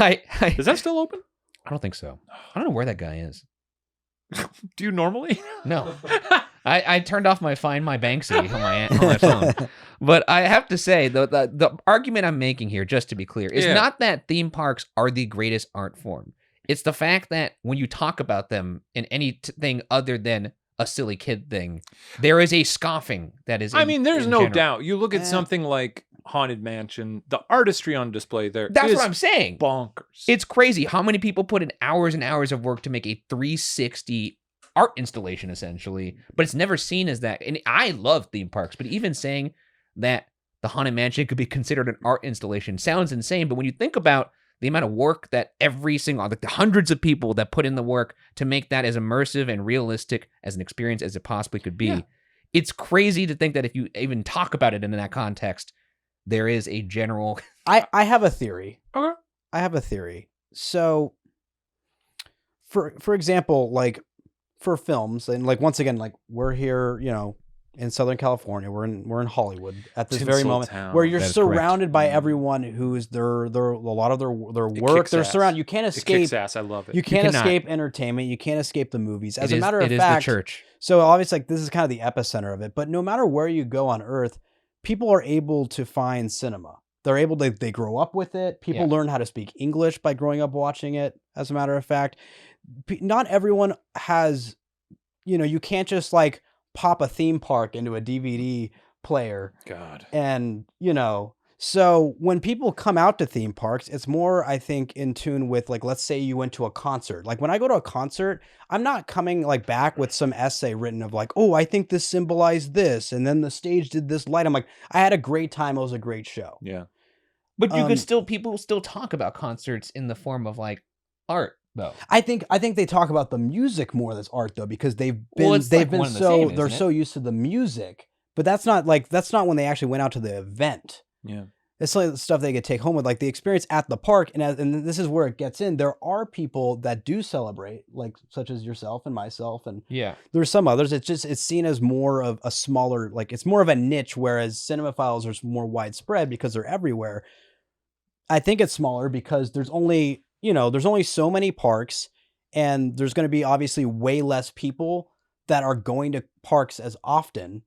Is that still open? I don't think so. I don't know where that guy is. Do you normally? No. I turned off my Find My Banksy on my phone. But I have to say, the argument I'm making here, just to be clear, is not that theme parks are the greatest art form. It's the fact that when you talk about them in anything other than a silly kid thing, there is a scoffing that is there's in no general. doubt. You look at something like Haunted Mansion, the artistry on display there That's is what I'm saying. bonkers. It's crazy how many people put in hours and hours of work to make a 360 art installation, essentially, but it's never seen as that. And I love theme parks, but even saying that the Haunted Mansion could be considered an art installation sounds insane. But when you think about the amount of work that every single, like the hundreds of people that put in the work to make that as immersive and realistic as an experience as it possibly could be, it's crazy to think that if you even talk about it in that context, there is a general. I have a theory. Okay. I have a theory. So, for example, like for films, and like once again, like we're here, in Southern California, we're in Hollywood at this very moment, Tinseltown. where you're That is correct. surrounded by everyone who's a lot of their work. kicks They're ass. surrounded. You can't It escape. kicks ass. I love it. You can't cannot. escape entertainment. You can't escape the movies. As It a is- matter of it fact, is the church. so obviously, like this is kind of the epicenter of it. But no matter where you go on Earth, people are able to find cinema. They're able to. They grow up with it. People learn how to speak English by growing up watching it. As a matter of fact, not everyone has. You can't just like pop a theme park into a DVD player God. and So when people come out to theme parks, it's more, I think, in tune with, like, let's say you went to a concert. Like when I go to a concert, I'm not coming like back with some essay written of like, oh, I think this symbolized this, and then the stage did this light. I'm like, I had a great time. It was a great show. Yeah. But people still talk about concerts in the form of like art, though. I think they talk about the music more as art though, because they're so used to the music. But that's not when they actually went out to the event. Yeah. It's like the stuff they could take home with, like the experience at the park. And this is where it gets in. There are people that do celebrate, like such as yourself and myself. And there's some others. It's seen as more of a smaller, like it's more of a niche, whereas cinemaphiles are more widespread because they're everywhere. I think it's smaller because there's only so many parks, and there's going to be obviously way less people that are going to parks as often,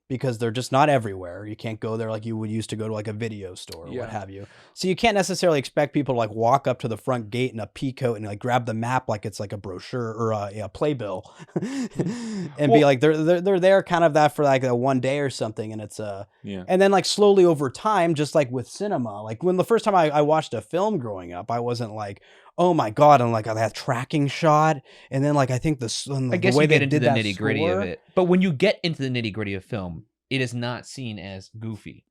because they're just not everywhere. You can't go there like you would used to go to like a video store or what have you. So you can't necessarily expect people to like walk up to the front gate in a pea coat and like grab the map like it's like a brochure or a playbill and be like, they're there kind of that for like a one day or something. And it's and then like slowly over time, just like with cinema, like when the first time I watched a film growing up, I wasn't like, oh my God, and like that tracking shot. And then like, I think I guess the way you get into the nitty gritty of it. But when you get into the nitty gritty of film, it is not seen as goofy,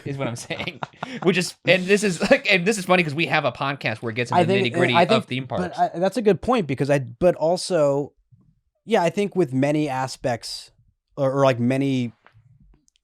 is what I'm saying. This is funny because we have a podcast where it gets into the nitty gritty of theme parks. But that's a good point, because I think with many aspects or like many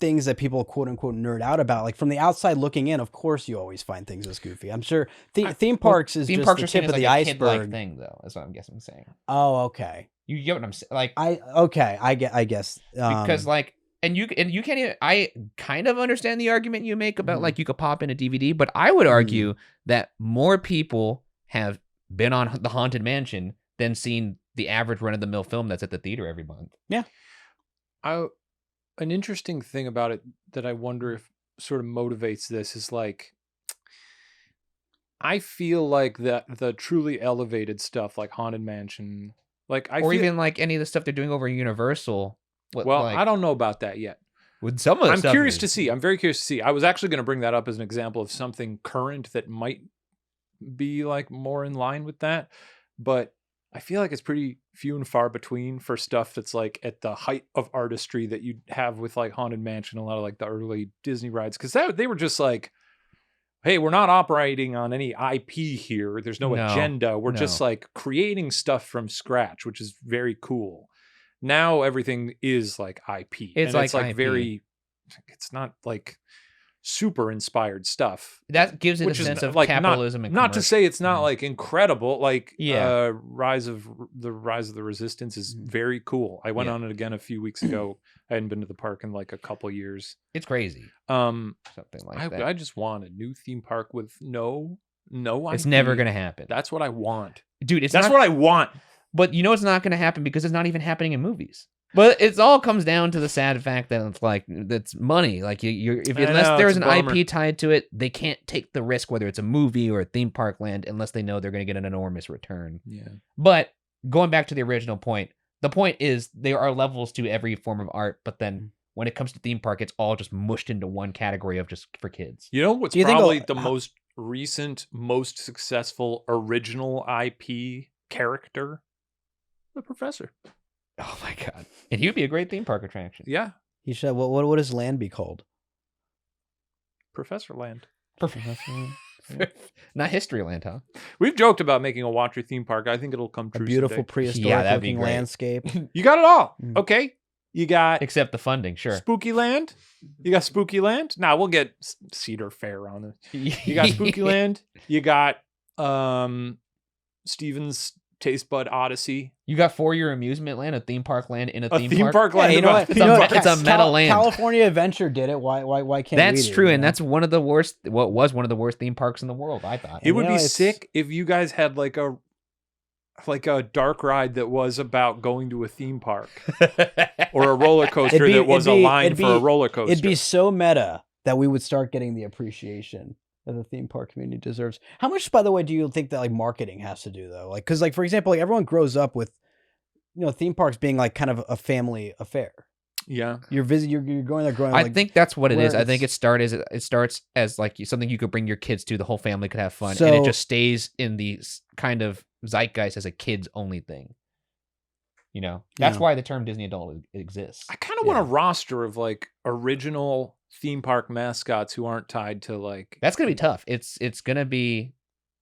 things that people quote unquote nerd out about, like from the outside looking in, of course you always find things as goofy. I'm sure theme parks is just the tip of the iceberg thing, though. That's what I'm saying. Oh, okay. You get what I'm saying? Like I guess because like. And you can't even, I kind of understand the argument you make about like you could pop in a DVD, but I would argue that more people have been on the Haunted Mansion than seen the average run-of-the-mill film that's at the theater every month. Yeah. An interesting thing about it that I wonder if sort of motivates this is like, I feel like that the truly elevated stuff like Haunted Mansion, like even like any of the stuff they're doing over at Universal. I don't know about that yet. With some of the stuff, I'm curious to see. I'm very curious to see. I was actually going to bring that up as an example of something current that might be like more in line with that, but I feel like it's pretty few and far between for stuff that's like at the height of artistry that you have with like Haunted Mansion, a lot of like the early Disney rides, because they were just like, hey, we're not operating on any IP here. There's no agenda. We're just like creating stuff from scratch, which is very cool. Now everything is like IP. It's like IP. It's not like super inspired stuff. That gives it a sense of like capitalism. Not to say it's not like incredible. Like Rise of the Resistance is very cool. I went on it again a few weeks ago. I hadn't been to the park in like a couple years. It's crazy. Something like that. I just want a new theme park with no IP. It's never gonna happen. That's what I want. Dude, that's what I want. But you know it's not going to happen because it's not even happening in movies. But it all comes down to the sad fact that it's like that's money. Like unless there's an IP tied to it, they can't take the risk, whether it's a movie or a theme park land, unless they know they're going to get an enormous return. Yeah. But going back to the original point, the point is there are levels to every form of art, but then when it comes to theme park, it's all just mushed into one category of just for kids. You know what's probably the most recent, most successful original IP character? The Professor. Oh my God. And he would be a great theme park attraction. Yeah. He should. What would his land be called? Professor Land. Not History Land, huh? We've joked about making a Watcher theme park. I think it'll come true. A beautiful prehistoric looking landscape. You got it all. Okay. You got except the funding, sure. Spooky Land. You got Spooky Land. Nah, we'll get Cedar Fair on it. You got Spooky Land. You got Steven's Taste Bud Odyssey. You got For Your Amusement Land, a theme park land in a theme park land. Yeah, you know what? It's a meta land. California Adventure did it. Why can't that's we true, and that's one of the worst. What was one of the worst theme parks in the world? I thought it would be sick if you guys had like a dark ride that was about going to a theme park, or a roller coaster that was a line for a roller coaster. It'd be so meta that we would start getting the appreciation that the theme park community deserves. How much, by the way, do you think that like marketing has to do though? Like, because like for example, like everyone grows up with, theme parks being like kind of a family affair. Yeah. You're going there growing. I like, think that's what it where is. I think it's- it starts as like something you could bring your kids to. The whole family could have fun, and So- it just stays in the kind of zeitgeist as a kids only thing. You know, that's Yeah. why the term Disney adult exists. I kind of want a roster of like original theme park mascots who aren't tied to like. That's gonna be tough. It's gonna be.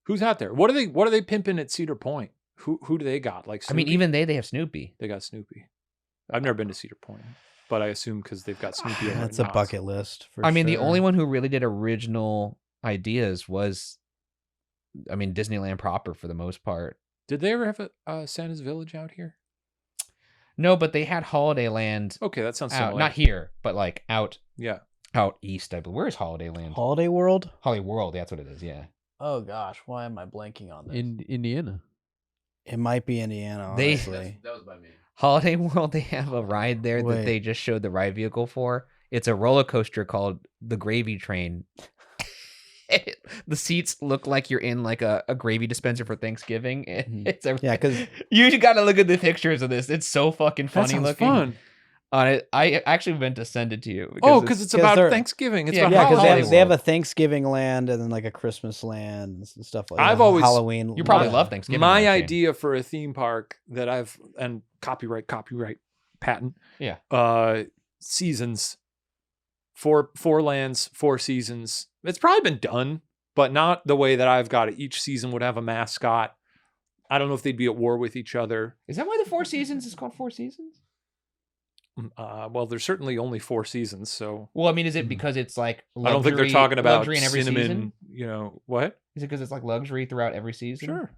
Who's out there? What are they pimping at Cedar Point? Who do they got? Like I mean, Snoopy? even they have Snoopy. They got Snoopy. I've never been to Cedar Point, but I assume because they've got Snoopy. over That's at a Knott's. bucket list. For I mean, the sure. only one who really did original ideas was, I mean, Disneyland proper for the most part. Did they ever have a Santa's Village out here? No, but they had Holiday Land Okay, that sounds out, similar. not here, but like out Yeah. east. I believe. Where's Holiday Land? Holiday World. Holly World. That's what it is. Yeah. Oh gosh, why am I blanking on this? In Indiana. It might be Indiana. They- Honestly. That was by me. Holiday World. They have a ride there Wait. that they just showed the ride vehicle for. It's a roller coaster called the Gravy Train. The seats look like you're in like a gravy dispenser for Thanksgiving. Mhm. It's a, Yeah, 'cause- you got to look at the pictures of this. It's so fucking That funny sounds looking. fun. I actually meant to send it to you. Because it's about they're- Thanksgiving. It's Yeah, about Yeah, because holidays. they have a Thanksgiving land and then like a Christmas land and stuff like that. I've always- Halloween. you probably yeah. love Thanksgiving. My land, Shane. idea for a theme park that I've and copyright patent. Yeah. Seasons. Four lands, 4 seasons. It's probably been done, but not the way that I've got it. Each season would have a mascot. I don't know if they'd be at war with each other. Is that why the Four Seasons is called Four Seasons? Well, there's certainly only 4 seasons, so Well, I mean, is it because it's like luxury, I don't think they're talking about luxury in every cinnamon. season? You know what? Is it because it's like luxury throughout every season? Sure.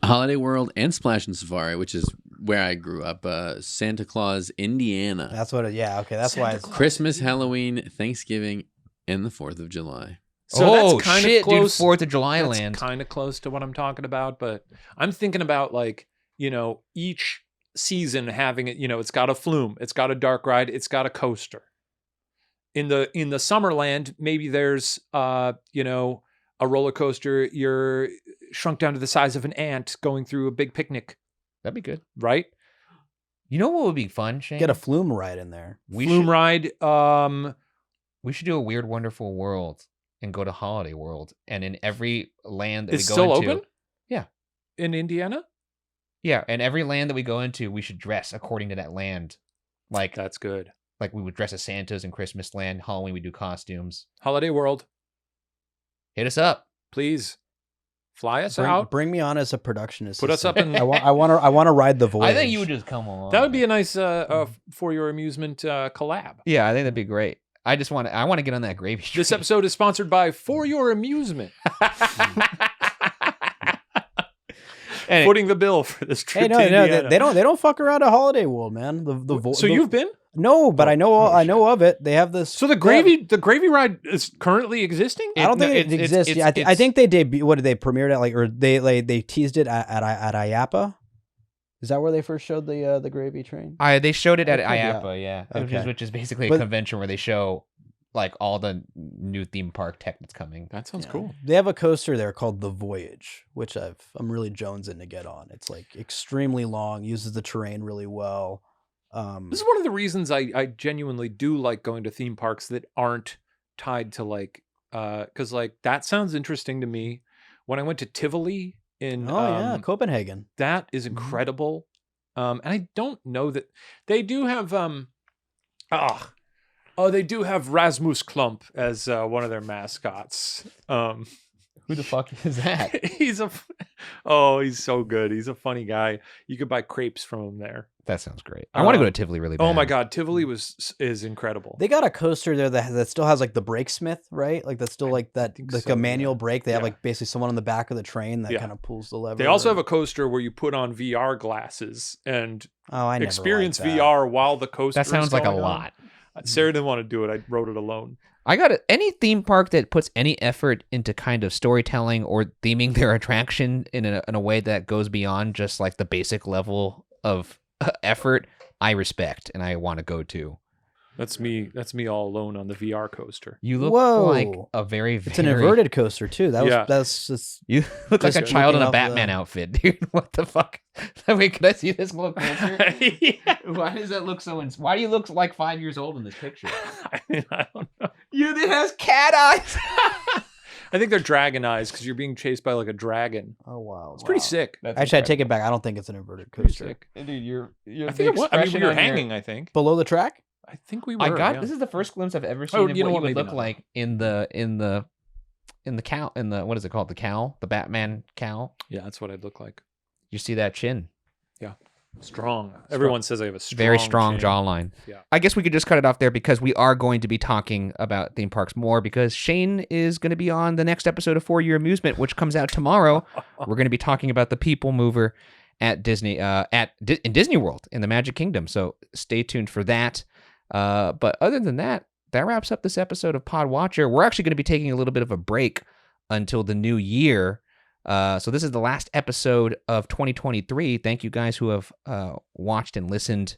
Holiday World and Splash and Safari, which is where I grew up. Santa Claus, Indiana. That's what. Yeah. Okay. That's why. It's, Christmas, Halloween, Thanksgiving, and the 4th of July. So oh that's kind shit, of close. dude! 4th of July That's land. kind of close to what I'm talking about, but I'm thinking about like, you know, each season having it, you know, it's got a flume, it's got a dark ride, it's got a coaster. In the Summerland, maybe there's you know, a roller coaster, you're shrunk down to the size of an ant going through a big picnic, That'd be good. right? You know what would be fun, Shane? get a flume ride in there. Flume ride. We should do a Weird Wonderful World and go to Holiday World, and in every land that It's we go still into, open? Yeah. In Indiana? yeah, and every land that we go into, we should dress according to that land. Like That's good. like we would dress as Santas in Christmas land. Halloween we do costumes. Holiday World, Hit us up. please fly us Bring, out. bring me on as a production assistant. Put us up in. I want to ride the voyage. I think you would just come along. That would be a nice for your amusement collab. Yeah, I think that'd be great. I want to get on that gravy train. This episode is sponsored by For Your Amusement, Hey, footing the bill for this trip. Hey, no, to no, Indiana. they don't fuck around at Holiday World, man. So you've been? no, but Oh, I know I know of it. They have this. So the gravy ride is currently existing. I don't think it exists. Yeah, I think they debut. What did they premiered at? Like, or they teased it at IAPA. Is that where they first showed the gravy train? they showed it at Okay, yeah. IAPA, yeah, Okay. which is basically a But- convention where they show like all the new theme park tech that's coming. That sounds Yeah. cool. They have a coaster there called the Voyage, which I'm really jonesing to get on. It's like extremely long, uses the terrain really well. This is one of the reasons I genuinely do like going to theme parks that aren't tied to like because like that sounds interesting to me. When I went to Tivoli in Copenhagen. that is incredible. And I don't know that they do have they do have Rasmus Klump as one of their mascots. Who the fuck is that? He's so good. He's a funny guy. You could buy crepes from him there. That sounds great. I want to go Um, to Tivoli really bad. Oh my god, Tivoli is incredible. They got a coaster there that still has like the brake smith, right? Like that's still like that, think like so, a manual yeah. brake. They have Yeah. like basically someone on the back of the train that Yeah. kind of pulls the lever. They also have a coaster where you put on VR glasses and I never experience liked that. VR while the coaster. That sounds is like a going on. lot. Sarah didn't want to do it. I wrote it alone. I got any theme park that puts any effort into kind of storytelling or theming their attraction in a way that goes beyond just like the basic level of effort, I respect and I want to go to. That's me. That's me all alone on the VR coaster. You look Whoa. like a very, It's an inverted coaster too. That's just You look like Just a child in a looking off Batman the- outfit, dude. What the fuck? Wait, can I see this a little closer? Yeah. Why does that look so? Why do you look like 5 years old in this picture? I don't know. It has cat eyes. I think they're dragon eyes because you're being chased by like a dragon. oh wow. It's pretty sick. Actually, I take it back. I don't think it's an inverted Pretty coaster. sick. Dude, you're I think it was. I mean, we were hanging. I think. Below the track? I think we were. I got yeah. this is the first glimpse I've ever seen Oh, of you know what what, you would maybe look not. like in the cowl what is it called? The cowl? The Batman cowl? Yeah, that's what I'd look like. You see that chin? Strong. Everyone says I have a strong, Very strong chin. jawline. Yeah. I guess we could just cut it off there because we are going to be talking about theme parks more because Shane is going to be on the next episode of For Your Amusement, which comes out tomorrow. We're going to be talking about the People Mover at Disney, in Disney World in the Magic Kingdom. So stay tuned for that. But other than that, that wraps up this episode of Pod Watcher. We're actually going to be taking a little bit of a break until the new year. So this is the last episode of 2023. Thank you guys who have watched and listened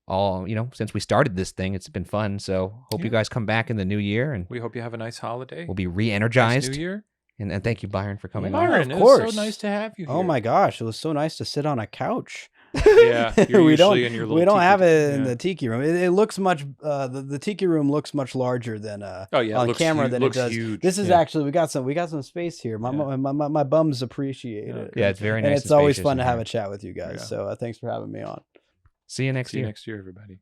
all, since we started this thing. It's been fun. So hope you guys come back in the new year and We hope you have a nice holiday. we'll be Nice re-energized. New Year. And thank you, Byron, for coming on. Byron, of it was course. so nice to have you here. Oh my gosh, it was so nice to sit on a couch. Yeah, you're we don't usually in your little we don't tiki- have it in yeah. the tiki room. It looks much the tiki room looks much larger than Oh yeah, it on looks camera hu- than looks it does. Huge. This is Yeah. actually we got some space here. My Yeah. my bums appreciate Yeah, it. Yeah, it's very and nice. it's always spacious fun in to have here. a chat with you guys. Yeah. So thanks for having me on. See you next See you year. next year, everybody.